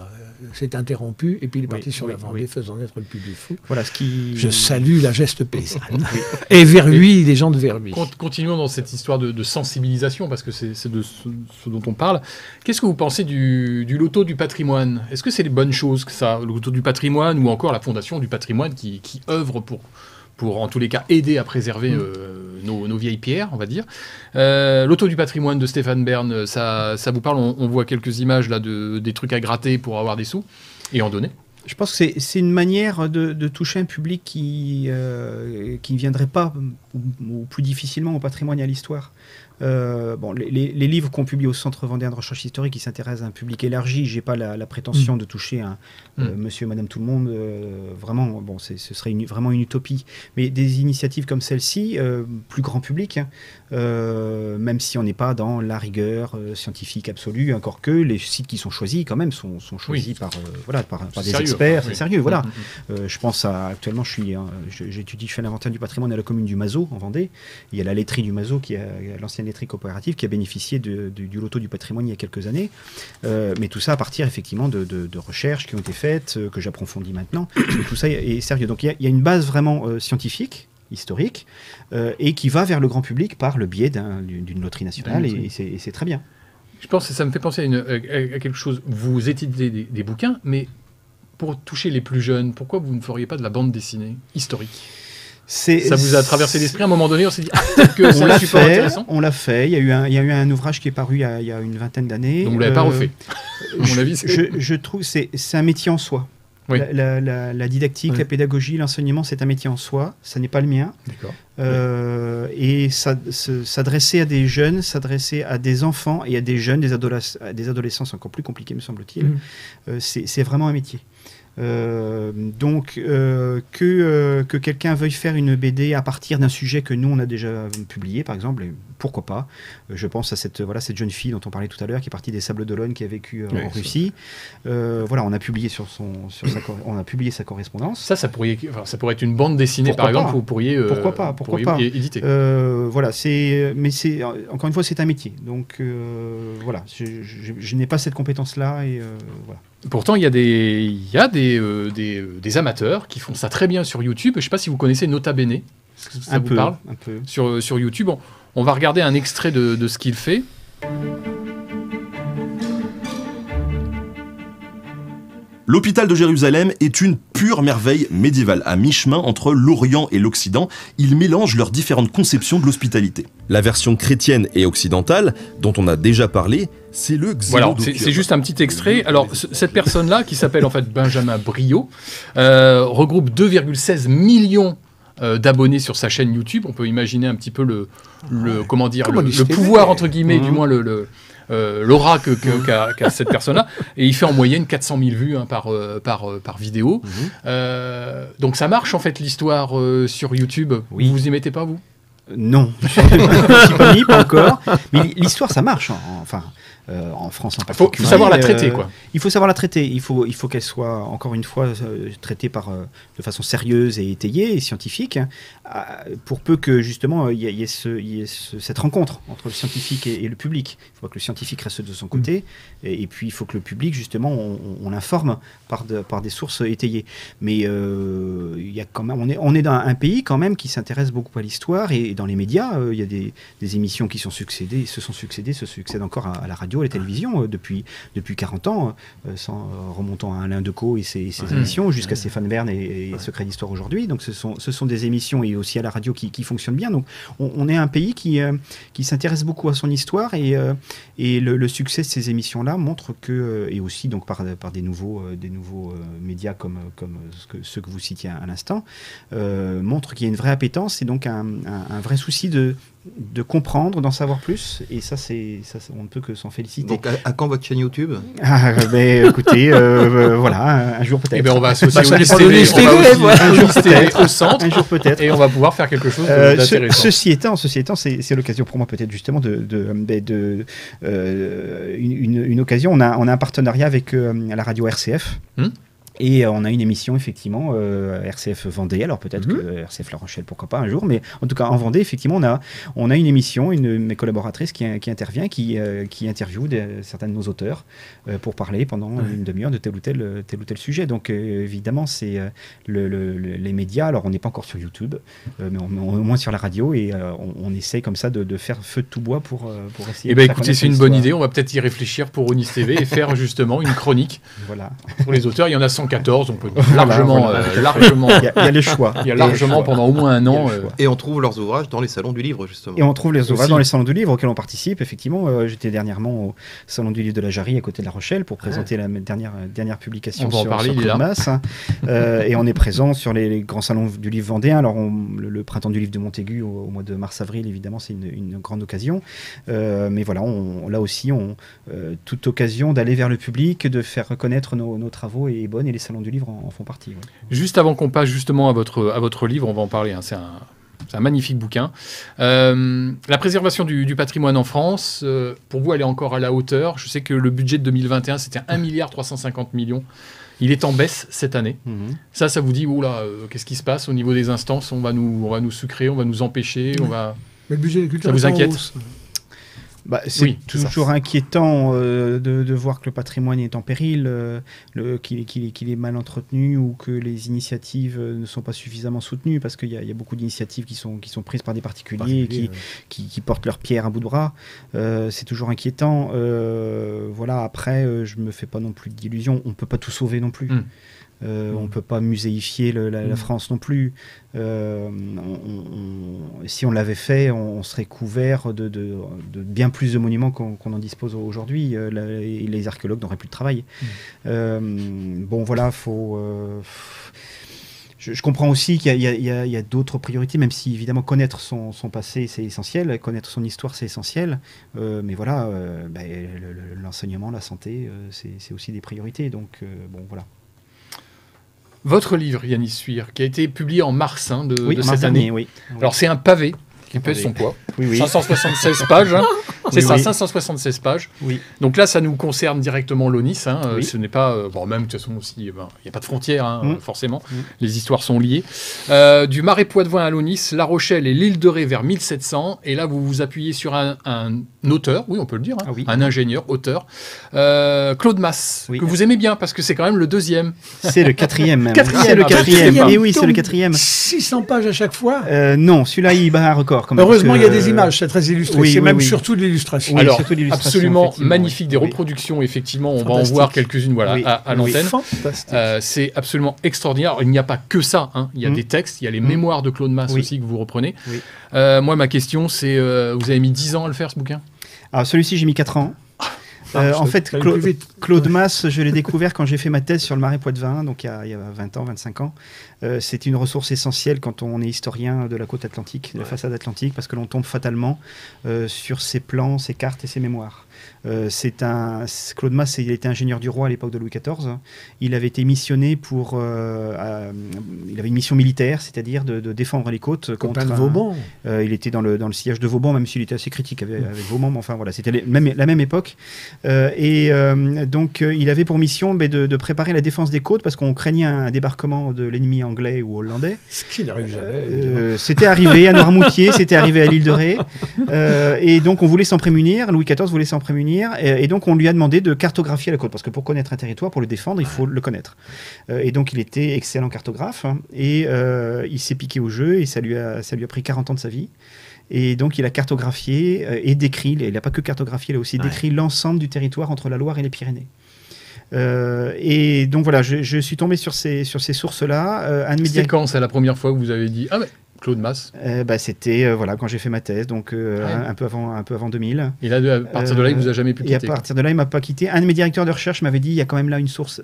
s'est interrompu et puis il est parti sur la Vendée, faisant naître le Puy du Fou. Voilà ce qui... Je salue la geste paysanne. Et Verluy, les gens de Verluy. Continuons dans cette histoire de sensibilisation, parce que c'est de ce dont on parle. Qu'est-ce que vous pensez du loto du patrimoine? Est-ce que c'est les bonnes choses que ça, le loto du patrimoine, ou encore la Fondation du patrimoine qui œuvre pour, en tous les cas, aider à préserver nos vieilles pierres, on va dire. L'auto du patrimoine de Stéphane Bern, ça vous parle? On voit quelques images là des trucs à gratter pour avoir des sous et en donner. Je pense que c'est une manière de toucher un public qui ne viendrait pas, ou plus difficilement, au patrimoine et à l'histoire. Les livres qu'on publie au Centre vendéen de recherche historique, qui s'intéressent à un public élargi, j'ai pas la prétention de toucher monsieur et madame tout le monde, vraiment, ce serait vraiment une utopie. Mais des initiatives comme celle-ci, plus grand public, même si on n'est pas dans la rigueur scientifique absolue, encore que les sites qui sont choisis, quand même, sont choisis par des experts, c'est sérieux, voilà. Je pense actuellement, j'étudie, je fais l'inventaire du patrimoine à la commune du Mazo, en Vendée. Il y a la laiterie du Mazo, qui est l'ancienne laiterie coopérative, qui a bénéficié du loto du patrimoine il y a quelques années. Mais tout ça à partir, effectivement, de recherches qui ont été faites, que j'approfondis maintenant. Et tout ça est sérieux. Donc il y a une base vraiment scientifique, historique, et qui va vers le grand public par le biais d'une loterie nationale, et c'est très bien. Je pense que ça me fait penser à quelque chose. Vous étudiez des bouquins, mais pour toucher les plus jeunes, pourquoi vous ne feriez pas de la bande dessinée historique? Ça vous a traversé l'esprit à un moment donné? On s'est dit que c'est un support intéressant. On l'a fait. Il y a eu un ouvrage qui est paru il y a une vingtaine d'années. Donc vous ne l'avez pas refait? À mon avis, je trouve que c'est un métier en soi. Oui. La didactique, la pédagogie, l'enseignement, c'est un métier en soi. Ça n'est pas le mien. D'accord. Et s'adresser à des jeunes, s'adresser à des enfants et à des jeunes, des adolescents, c'est encore plus compliqué, me semble-t-il. C'est vraiment un métier. Donc que quelqu'un veuille faire une BD à partir d'un sujet que nous on a déjà publié, par exemple, et pourquoi pas. Je pense à cette jeune fille dont on parlait tout à l'heure, qui est partie des Sables d'Olonne, qui a vécu en Russie. On a publié on a publié sa correspondance. Ça pourrait être une bande dessinée, pourquoi par exemple, vous pourriez pourquoi pas éditer. Mais encore une fois, c'est un métier. Donc je n'ai pas cette compétence-là, et voilà. Pourtant, il y a des amateurs qui font ça très bien sur YouTube. Je ne sais pas si vous connaissez Nota Bene. Est-ce que ça vous parle? Un peu. Sur YouTube, on va regarder un extrait de ce qu'il fait. L'hôpital de Jérusalem est une pure merveille médiévale. À mi-chemin entre l'Orient et l'Occident, il mélange leurs différentes conceptions de l'hospitalité. La version chrétienne et occidentale, dont on a déjà parlé, c'est le Voilà, c'est juste un petit extrait. Alors, cette personne-là, qui s'appelle en fait Benjamin Briot, regroupe 2,16 millions d'abonnés sur sa chaîne YouTube. On peut imaginer un petit peu le pouvoir, entre guillemets, du moins l'aura qu'a cette personne-là. Et il fait en moyenne 400 000 vues par vidéo. Donc ça marche, en fait, l'histoire sur YouTube. Oui. Vous y mettez pas, vous? Non, je ne suis pas mis, pas encore. Mais l'histoire, ça marche. En France en particulier. Il faut savoir la traiter, quoi. Il faut savoir la traiter. Il faut qu'elle soit, encore une fois, traitée de façon sérieuse et étayée et scientifique, pour peu que, justement, il y ait cette rencontre entre le scientifique et le public. Il faut que le scientifique reste de son côté, et puis il faut que le public, justement, on l'informe par des sources étayées. Mais il y a quand même, on est dans un pays, quand même, qui s'intéresse beaucoup à l'histoire, et dans les médias, il y a des émissions qui se succèdent encore à la radio, à la télévision, depuis 40 ans, remontant à Alain Decaux et ses émissions, jusqu'à Stéphane Bern et Secret d'Histoire aujourd'hui. Donc ce sont des émissions, et aussi à la radio, qui fonctionnent bien. Donc on est un pays qui s'intéresse beaucoup à son histoire, et le succès de ces émissions-là montre que, et aussi donc par des nouveaux médias comme ceux que vous citiez à l'instant, montre qu'il y a une vraie appétence, et donc un vrai souci de comprendre, d'en savoir plus, et ça on ne peut que s'en féliciter. Donc à quand votre chaîne YouTube? Écoutez, voilà, un jour peut-être. Et on va associer au centre, un jour peut-être, et on va pouvoir faire quelque chose d'intéressant. Ceci étant, c'est l'occasion pour moi peut-être justement une occasion. On a un partenariat avec la radio RCF. Et on a une émission, effectivement, RCF Vendée, alors peut-être que RCF La Rochelle, pourquoi pas un jour, mais en tout cas en Vendée, effectivement, on a une émission, une de mes collaboratrices qui intervient, qui interviewe certains de nos auteurs pour parler pendant une demi-heure de tel ou tel sujet. Donc évidemment, c'est les médias, alors on n'est pas encore sur YouTube, mais au moins sur la radio, et on essaye comme ça de faire feu de tout bois pour essayer de faire écoutez, c'est une bonne idée, on va peut-être y réfléchir pour Onis TV et faire justement une chronique pour les auteurs. Il y en a 114, on peut largement... Il y a le choix. Il y a largement pendant au moins un an. Et on trouve leurs ouvrages dans les salons du livre, justement. Et on trouve les ouvrages dans les salons du livre auxquels on participe. Effectivement, j'étais dernièrement au salon du livre de la Jarrie à côté de La Rochelle pour présenter la dernière publication sur Claude Masse. Et on est présent sur les grands salons du livre vendéen. Alors le printemps du livre de Montaigu au mois de mars-avril, évidemment, c'est une grande occasion. Mais voilà, là aussi, toute occasion d'aller vers le public, de faire reconnaître nos travaux est bonne, et les salons du livre en font partie. Juste avant qu'on passe justement à votre livre, on va en parler, hein, c'est un magnifique bouquin. La préservation du patrimoine en France, pour vous, elle est encore à la hauteur. Je sais que le budget de 2021, c'était 1,350 milliard. Il est en baisse cette année. Ça vous dit, oula, qu'est-ce qui se passe au niveau des instances? On va nous sucrer, on va nous empêcher, Mais le budget de la culture, ça vous inquiète? C'est toujours inquiétant de voir que le patrimoine est en péril, qu'il est mal entretenu, ou que les initiatives ne sont pas suffisamment soutenues, parce qu'il y a beaucoup d'initiatives qui sont prises par des particuliers qui portent leur pierre à bout de bras. C'est toujours inquiétant. Après, je ne me fais pas non plus d'illusions. On ne peut pas tout sauver non plus. On ne peut pas muséifier la France non plus. Si on l'avait fait, on serait couvert de bien plus de monuments qu'on en dispose aujourd'hui. Les archéologues n'auraient plus de travail. Je comprends aussi qu'il y a d'autres priorités, même si évidemment connaître son passé c'est essentiel, connaître son histoire c'est essentiel, mais voilà, l'enseignement, la santé, c'est aussi des priorités. Donc voilà. Votre livre, Yanis Suire, qui a été publié en mars de cette année. Oui. Alors c'est un pavé qui pèse son poids. 576 pages. Hein. C'est 576 pages. Oui. Donc là, ça nous concerne directement l'ONIS. Ce n'est pas... même de toute façon aussi, il n'y a pas de frontières, forcément. Les histoires sont liées. Du Marais Poitevin à l'ONIS, La Rochelle et l'île de Ré vers 1700. Et là, vous vous appuyez sur un auteur, oui, on peut le dire, un ingénieur, auteur, Claude Masse, que vous aimez bien, parce que c'est quand même le deuxième. C'est le quatrième, même. C'est le quatrième. Et oui, c'est le quatrième. 600 pages à chaque fois. Non, celui-là, il bat un record. Quand même, heureusement, il y a des images, c'est très illustré. C'est même surtout de l'illustration. Alors, absolument magnifique, des reproductions, effectivement, on va en voir quelques-unes à l'antenne. C'est absolument extraordinaire. Alors, il n'y a pas que ça, il y a des textes, il y a les mémoires de Claude Masse aussi que vous reprenez. Moi, ma question, c'est, vous avez mis 10 ans à le faire, ce bouquin? Alors, celui-ci, j'ai mis 4 ans. En fait, Claude Masse, je l'ai découvert quand j'ai fait ma thèse sur le Marais Poitevin, donc il y a 20 ans, 25 ans. C'est une ressource essentielle quand on est historien de la côte atlantique, de la façade atlantique, parce que l'on tombe fatalement sur ses plans, ses cartes et ses mémoires. Claude Masse, il était ingénieur du roi à l'époque de Louis XIV. Il avait été missionné il avait une mission militaire, c'est-à-dire de défendre les côtes contre Vauban. Il était dans le sillage de Vauban, même s'il était assez critique avec Vauban, mais enfin voilà, c'était la même époque. Donc il avait pour mission de préparer la défense des côtes, parce qu'on craignait un débarquement de l'ennemi anglais ou hollandais. Ce qui n'arrive jamais. C'était arrivé à Noirmoutier, c'était arrivé à l'île de Ré. Et donc on voulait s'en prémunir, Louis XIV voulait s'en prémunir, et donc on lui a demandé de cartographier la côte, parce que pour connaître un territoire, pour le défendre, il faut le connaître. Et donc il était excellent cartographe, et il s'est piqué au jeu, et ça lui a pris 40 ans de sa vie. Et donc il a cartographié et décrit, il n'a pas que cartographié, il a aussi décrit l'ensemble du territoire entre la Loire et les Pyrénées. Et donc voilà, je suis tombé sur ces sources-là. C'est quand c'est la première fois que vous avez dit « Ah mais Claude Masse ». C'était quand j'ai fait ma thèse, donc un peu avant 2000. Et là, à partir de là, il ne vous a jamais pu quitter. Et à partir de là, il ne m'a pas quitté. Un de mes directeurs de recherche m'avait dit, il y a quand même là une source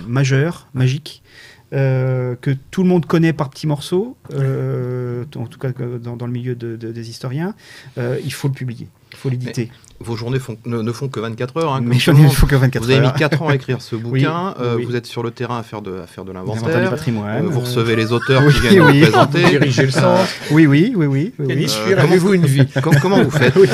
majeure, magique, que tout le monde connaît par petits morceaux, en tout cas dans le milieu des historiens. Il faut le publier, il faut l'éditer. Vos journées ne font que 24 heures. Mes journées ne font que 24 heures. Vous avez mis 4 ans à écrire ce bouquin. Vous êtes sur le terrain à faire de l'inventaire. Du patrimoine. Vous recevez les auteurs qui viennent vous présenter. Diriger le centre. Oui. Avez-vous une vie? Comment vous faites? Oui,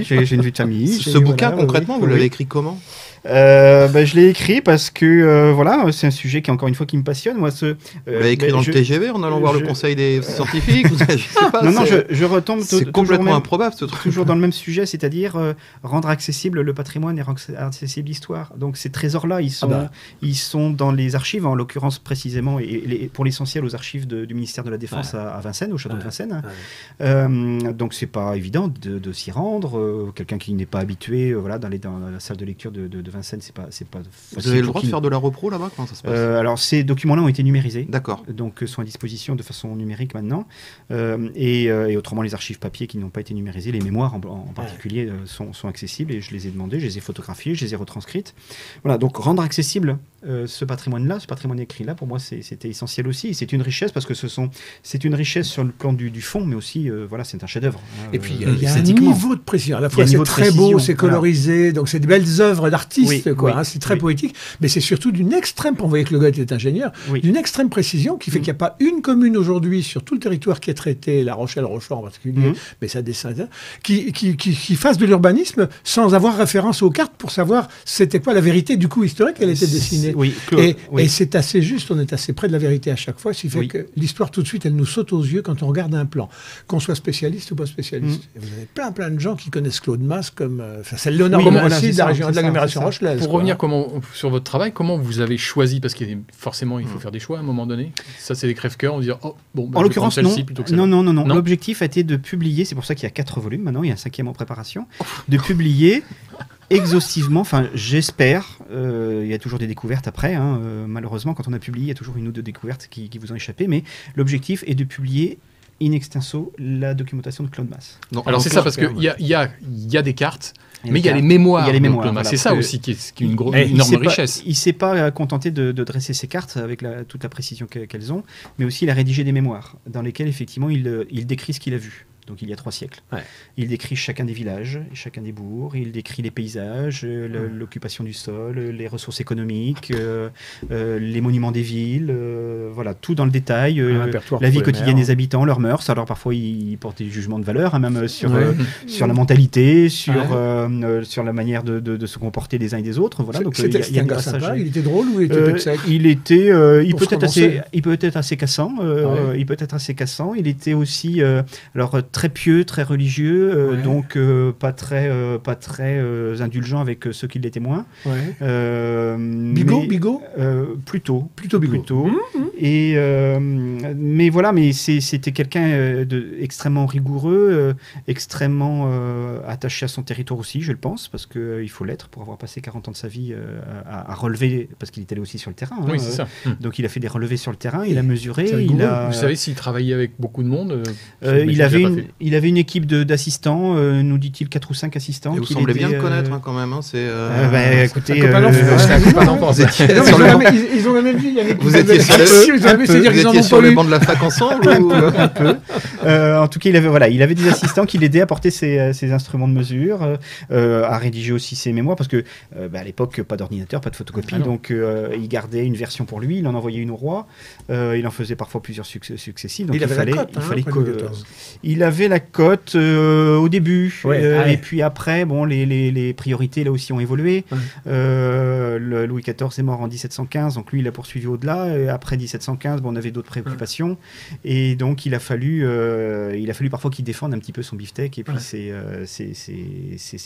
j'ai une vie de famille. Ce bouquin, concrètement, vous l'avez écrit comment? Je l'ai écrit parce que voilà, c'est un sujet qui, encore une fois, qui me passionne. Moi, Vous l'avez écrit dans le TGV en allant voir le conseil des scientifiques? Je sais pas, non, je retombe c'est complètement improbable ce truc. Toujours dans le même sujet, c'est-à-dire rendre accessible le patrimoine et rendre accessible l'histoire. Donc ces trésors-là, ils sont dans les archives, en l'occurrence précisément, et pour l'essentiel aux archives du ministère de la Défense à Vincennes, au château de Vincennes. Donc c'est pas évident de s'y rendre. Quelqu'un qui n'est pas habitué, voilà, dans la salle de lecture de Vincennes, c'est pas facile. Vous avez le droit de faire de la repro là-bas? Comment ça se passe? Alors ces documents-là ont été numérisés. D'accord. Donc sont à disposition de façon numérique maintenant. Et autrement, les archives papier qui n'ont pas été numérisées, les mémoires en particulier, sont accessibles, et je les ai demandées, je les ai photographiées, je les ai retranscrites. Voilà, donc rendre accessible ce patrimoine-là, ce patrimoine écrit-là, pour moi, c'était essentiel aussi. C'est une richesse parce que c'est une richesse sur le plan du fond, mais aussi, voilà, c'est un chef-d'œuvre. Et puis, il y a un niveau de précision. À la fois, c'est très beau, c'est colorisé, donc c'est de belles œuvres d'artistes, c'est très poétique, mais c'est surtout d'une extrême, on voyait que le gars était ingénieur, d'une extrême précision qui fait qu'il n'y a pas une commune aujourd'hui sur tout le territoire qui est traité, La Rochelle, Rochefort en particulier, mais ça descend, qui fasse de l'urbanisme sans avoir référence aux cartes pour savoir c'était quoi la vérité du coup historique qu'elle était dessinée. Et c'est assez juste, on est assez près de la vérité à chaque fois, ce qui fait que l'histoire tout de suite elle nous saute aux yeux quand on regarde un plan, qu'on soit spécialiste ou pas spécialiste. Et vous avez plein de gens qui connaissent Claude Masse comme c'est Léonard de Montmorency de la région de l'agglomération rochelaise. Pour revenir sur votre travail, comment vous avez choisi, parce qu'il forcément il faut faire des choix à un moment donné. Ça c'est des crève-cœurs, on va dire en l'occurrence non. L'objectif a été de publier, c'est pour ça qu'il y a 4 volumes maintenant, il y a un 5e en préparation, de publier exhaustivement, enfin j'espère, il y a toujours des découvertes après, malheureusement quand on a publié il y a toujours une ou deux découvertes qui vous ont échappé, mais l'objectif est de publier in extenso la documentation de Claude Masse. Alors c'est ça, parce qu'il y a des cartes, mais il y a les mémoires. Voilà, c'est ça aussi qui est une énorme richesse. Il ne s'est pas contenté de dresser ces cartes avec toute la précision qu'elles ont, mais aussi il a rédigé des mémoires dans lesquelles effectivement il décrit ce qu'il a vu. Donc il y a 3 siècles. Il décrit chacun des villages, chacun des bourgs, il décrit les paysages, l'occupation du sol, les ressources économiques, les monuments des villes, voilà, tout dans le détail, la vie quotidienne des habitants, leurs mœurs. Alors parfois il porte des jugements de valeur, même sur la mentalité, sur la manière de se comporter des uns et des autres. Voilà, donc c'était un gars sympa, il était drôle ou il était sec? Il peut être assez cassant, il était aussi très pieux, très religieux, donc pas très indulgent avec ceux qui l'étaient moins. Bigot Plutôt. Mais voilà, mais c'était quelqu'un d'extrêmement rigoureux, extrêmement attaché à son territoire aussi, je le pense, parce qu'il faut l'être pour avoir passé 40 ans de sa vie à relever, parce qu'il était allé aussi sur le terrain. C'est ça. Donc il a fait des relevés sur le terrain, il a mesuré. Vous savez s'il travaillait avec beaucoup de monde? Il avait une équipe d'assistants, nous dit-il 4 ou 5 assistants. Et vous semblez bien le connaître quand même. Écoutez, ils ont même dit. Vous étiez sur les bancs de la fac ensemble? Un peu. En tout cas, il avait des assistants qui l'aidaient à porter ses instruments de mesure, à rédiger aussi ses mémoires, parce que à l'époque, pas d'ordinateur, pas de photocopie, donc il gardait une version pour lui, il en envoyait une au roi, il en faisait parfois plusieurs successifs. Donc il avait la cote au début, et puis après, les priorités là aussi ont évolué. Louis XIV est mort en 1715, donc lui il a poursuivi au-delà. Et après 1715, on avait d'autres préoccupations, et donc il a fallu parfois qu'il défende un petit peu son beefsteak, et puis ses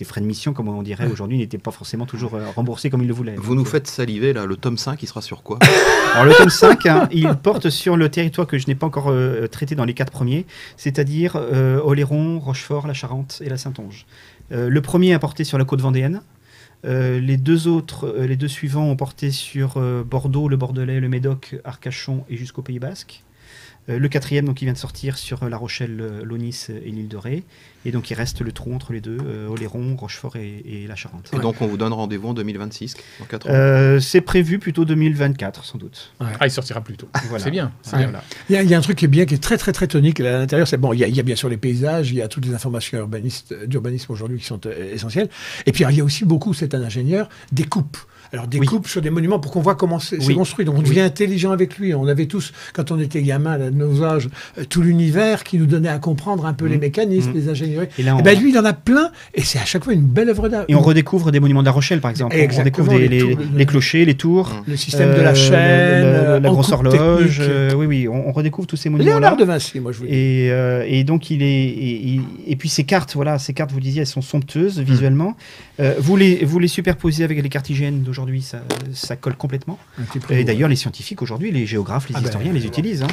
frais de mission, comme on dirait aujourd'hui, n'étaient pas forcément toujours remboursés comme il le voulait. Vous nous faites saliver là, le tome 5, il sera sur quoi? Alors le tome 5, il porte sur le territoire que je n'ai pas encore traité dans les 4 premiers, c'est-à-dire Oléron, Rochefort, la Charente et la Saintonge. Le premier a porté sur la côte vendéenne. Les deux suivants ont porté sur Bordeaux, le Bordelais, le Médoc, Arcachon et jusqu'au Pays Basque. Le 4e, donc, qui vient de sortir sur La Rochelle, l'Aunis et l'île de Ré. Et donc il reste le trou entre les deux, Oléron, Rochefort et la Charente. Et donc on vous donne rendez-vous en 2026, dans 4 ans? C'est prévu plutôt 2024 sans doute. Il sortira plus tôt. Voilà. C'est bien. Il y a un truc qui est bien, qui est très très très tonique à l'intérieur. Il y a bien sûr les paysages, il y a toutes les informations d'urbanisme aujourd'hui qui sont essentielles. Et puis il y a aussi beaucoup, c'est un ingénieur, des coupes. Alors des coupes sur des monuments pour qu'on voit comment c'est construit. Donc on devient intelligent avec lui. On avait tous, quand on était gamin, à nos âges, tout l'univers qui nous donnait à comprendre un peu les mécanismes, les ingénieries. Et là, lui, il en a plein, et c'est à chaque fois une belle œuvre d'art. Et on redécouvre des monuments de La Rochelle, par exemple. On redécouvre les clochers, les tours, le système de la chaîne, la grosse horloge. Oui, on redécouvre tous ces monuments-là. Léonard de Vinci, moi je vous dis. Et donc et puis ces cartes, vous disiez, elles sont somptueuses visuellement. Vous les superposez avec les cartes IGN d'aujourd'hui, ça colle complètement. Et d'ailleurs, les scientifiques aujourd'hui, les géographes, les historiens les utilisent. Hein.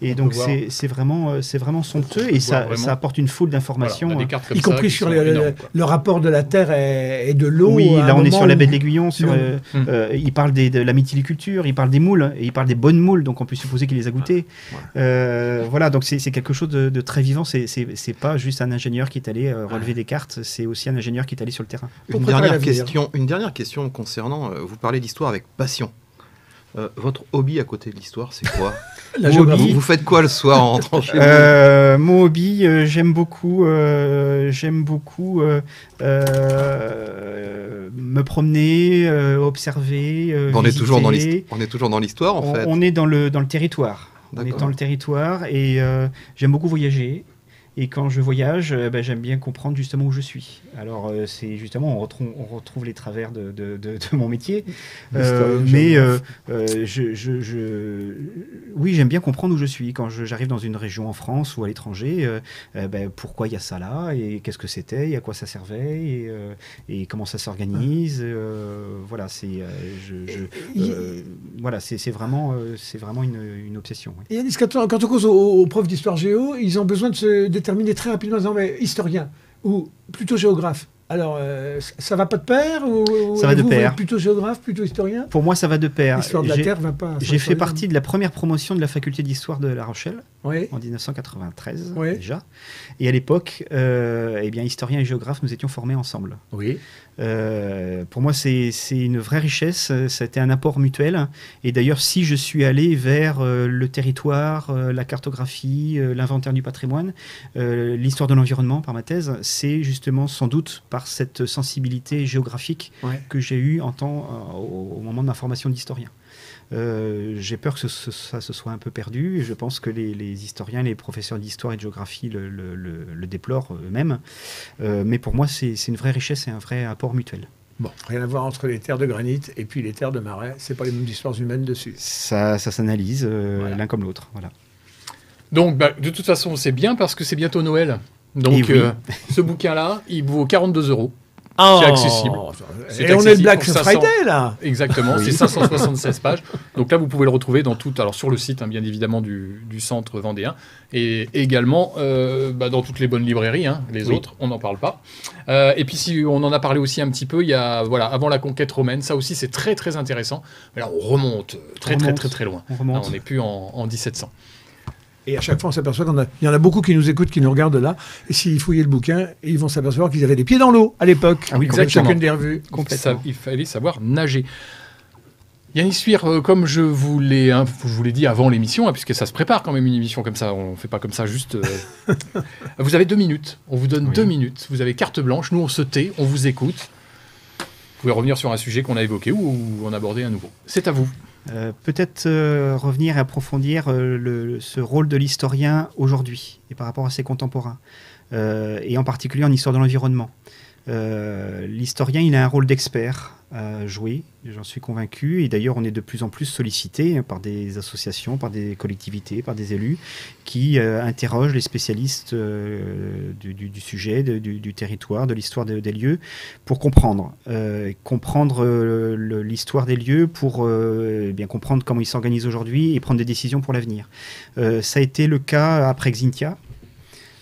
Et donc c'est vraiment somptueux et ça apporte une foule d'informations. Voilà, y compris sur le rapport de la Terre et de l'eau. Oui, là on est sur la baie de l'Aiguillon. Il parle de la mytiliculture, il parle des moules, et il parle des bonnes moules, donc on peut supposer qu'il les a goûtées. Voilà, donc c'est quelque chose de très vivant. C'est pas juste un ingénieur qui est allé relever des cartes, c'est aussi un ingénieur qui est allé sur le terrain. Une dernière question concernant, vous parlez d'histoire avec passion. Votre hobby à côté de l'histoire, c'est quoi? Vous faites quoi le soir en rentrant chez vous? Mon hobby, j'aime beaucoup me promener, observer, on est toujours dans l'histoire en fait. On est dans le territoire. On est dans le territoire et j'aime beaucoup voyager. Et quand je voyage, j'aime bien comprendre justement où je suis. Alors, c'est justement, on retrouve les travers de mon métier. Oui, j'aime bien comprendre où je suis. Quand j'arrive dans une région en France ou à l'étranger, pourquoi il y a ça là, et qu'est-ce que c'était, et à quoi ça servait, et comment ça s'organise. Voilà, c'est vraiment une obsession. Oui. Et Yannis, quand on cause aux profs d'histoire géo, ils ont besoin de se déterminer très rapidement en disant historien ou plutôt géographe. Alors, ça va pas de pair ou ça va de pair. Plutôt géographe, plutôt historien? Pour moi, ça va de pair. L'histoire de la Terre va pas. J'ai fait partie de la première promotion de la faculté d'histoire de La Rochelle en 1993 déjà. Et à l'époque, historien et géographe, nous étions formés ensemble. Oui. Pour moi, c'est une vraie richesse. Ça a été un apport mutuel. Et d'ailleurs, si je suis allé vers le territoire, la cartographie, l'inventaire du patrimoine, l'histoire de l'environnement par ma thèse, c'est justement sans doute par cette sensibilité géographique que j'ai eue au moment de ma formation d'historien. J'ai peur que ça se soit un peu perdu, et je pense que les historiens, les professeurs d'histoire et de géographie le déplorent eux-mêmes. Mais pour moi, c'est une vraie richesse et un vrai apport mutuel. Bon, rien à voir entre les terres de granit et puis les terres de marais, c'est pas les mêmes histoires humaines dessus. Ça s'analyse l'un comme l'autre. Voilà. Donc, de toute façon, c'est bien parce que c'est bientôt Noël. Donc, ce bouquin-là, il vaut 42 €. C'est accessible. Et on est le Black Friday, là. Exactement, c'est 576 pages. Donc là, vous pouvez le retrouver sur le site, bien évidemment, du centre vendéen, et également dans toutes les bonnes librairies. Les autres, on n'en parle pas. Et puis, si on en a parlé aussi un petit peu, il y a, avant la conquête romaine, ça aussi, c'est très, très intéressant. Mais là, on remonte très loin. On n'est plus en 1700. Et à chaque fois, on s'aperçoit qu'il y en a beaucoup qui nous écoutent, qui nous regardent là. Et s'ils fouillaient le bouquin, ils vont s'apercevoir qu'ils avaient les pieds dans l'eau à l'époque. Ah oui, exactement. Chacune des revues. Il fallait savoir nager. Yannis Suir, comme je vous l'ai dit avant l'émission, puisque ça se prépare quand même une émission comme ça, on ne fait pas comme ça juste... Vous avez 2 minutes, on vous donne 2 minutes, vous avez carte blanche, nous on se tait, on vous écoute. Vous pouvez revenir sur un sujet qu'on a évoqué ou en aborder un nouveau. C'est à vous. Peut-être revenir et approfondir ce rôle de l'historien aujourd'hui et par rapport à ses contemporains, et en particulier en histoire de l'environnement. L'historien, il a un rôle d'expert à jouer, j'en suis convaincu, et d'ailleurs on est de plus en plus sollicité par des associations, par des collectivités, par des élus qui interrogent les spécialistes du sujet, du territoire, de l'histoire des lieux, pour comprendre l'histoire des lieux, pour bien comprendre comment ils s'organisent aujourd'hui et prendre des décisions pour l'avenir. Ça a été le cas après Xynthia.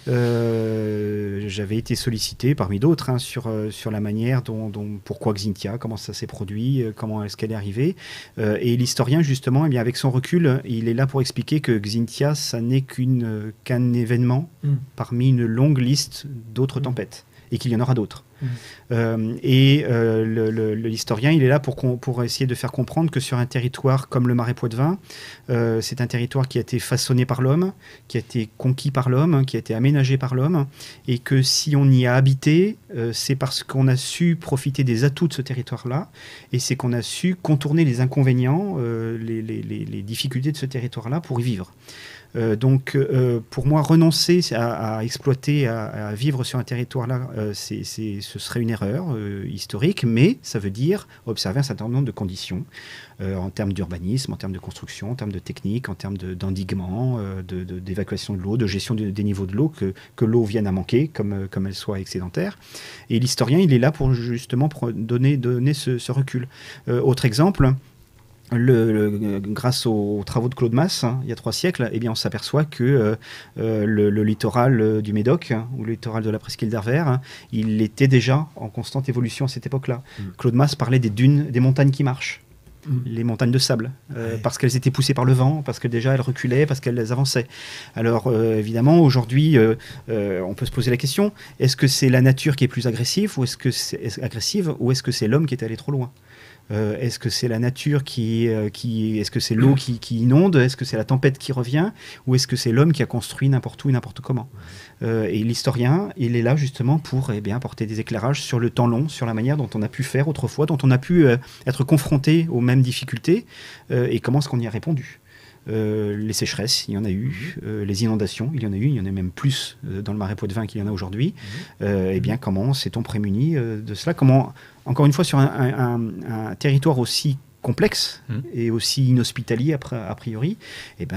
J'avais été sollicité parmi d'autres sur la manière pourquoi Xynthia, comment ça s'est produit, comment est-ce qu'elle est arrivée, et l'historien justement, avec son recul, il est là pour expliquer que Xynthia, ça n'est qu'un événement parmi une longue liste d'autres tempêtes. et qu'il y en aura d'autres. L'historien, il est là pour essayer de faire comprendre que sur un territoire comme le Marais Poitevin, c'est un territoire qui a été façonné par l'homme, qui a été conquis par l'homme, qui a été aménagé par l'homme, et que si on y a habité, c'est parce qu'on a su profiter des atouts de ce territoire-là, et c'est qu'on a su contourner les inconvénients, les difficultés de ce territoire-là pour y vivre. Donc, pour moi, renoncer à exploiter, à vivre sur un territoire-là, ce serait une erreur historique, mais ça veut dire observer un certain nombre de conditions en termes d'urbanisme, en termes de construction, en termes de technique, en termes d'endiguement, d'évacuation de l'eau, de gestion des niveaux de l'eau, que l'eau vienne à manquer, comme elle soit excédentaire. Et l'historien, il est là pour justement donner ce recul. Autre exemple, grâce aux travaux de Claude Masse, il y a 3 siècles, eh bien, on s'aperçoit que le littoral du Médoc, ou le littoral de la presqu'île d'Arvers, il était déjà en constante évolution à cette époque-là. Claude Masse parlait des dunes, des montagnes qui marchent. Les montagnes de sable, parce qu'elles étaient poussées par le vent, parce que déjà elles reculaient, parce qu'elles avançaient. Alors évidemment, aujourd'hui, on peut se poser la question, est-ce que c'est la nature qui est plus agressive, ou est-ce que c'est l'homme qui est allé trop loin ? Est-ce que c'est la nature est-ce que c'est l'eau qui inonde? Est-ce que c'est la tempête qui revient? Ou est-ce que c'est l'homme qui a construit n'importe où et n'importe comment? Et l'historien, il est là justement pour apporter des éclairages sur le temps long, sur la manière dont on a pu faire autrefois, dont on a pu être confronté aux mêmes difficultés, et comment est-ce qu'on y a répondu. Les sécheresses, il y en a eu. Les inondations, il y en a eu. Il y en a même plus dans le Marais Poitevin qu'il y en a aujourd'hui. Comment s'est-on prémuni de cela? Comment, encore une fois, sur un territoire aussi complexe et aussi inhospitalier a priori,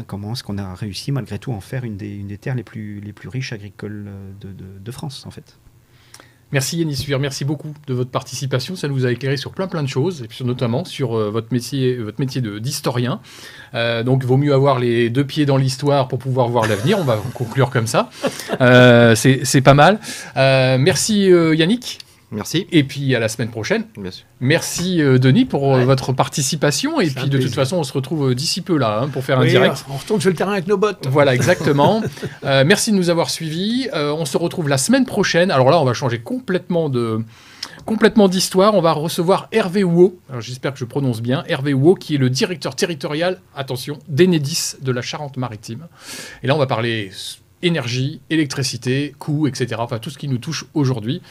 comment est-ce qu'on a réussi malgré tout à en faire une des terres les plus riches agricoles de France, en fait. Merci Yannis Suir, merci beaucoup de votre participation. Ça nous a éclairé sur plein de choses, et puis notamment sur votre métier d'historien. Donc, il vaut mieux avoir les 2 pieds dans l'histoire pour pouvoir voir l'avenir. On va conclure comme ça. C'est pas mal. Merci Yannick. Merci. Et puis à la semaine prochaine. Bien sûr. Merci Denis pour votre participation. Et puis de toute façon, on se retrouve d'ici peu là pour faire un direct. On retourne sur le terrain avec nos bottes. Voilà, exactement. Merci de nous avoir suivis. On se retrouve la semaine prochaine. Alors là, on va changer complètement d'histoire. On va recevoir Hervé Houot. Alors j'espère que je prononce bien. Hervé Houot, qui est le directeur territorial, attention, d'Enedis de la Charente-Maritime. Et là, on va parler énergie, électricité, coûts, etc. Enfin, tout ce qui nous touche aujourd'hui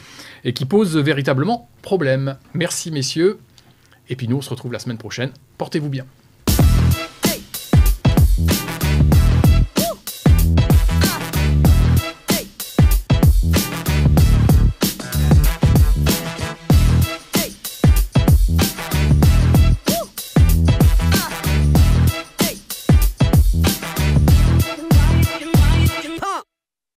et qui pose véritablement problème. Merci, messieurs. Et puis nous, on se retrouve la semaine prochaine. Portez-vous bien.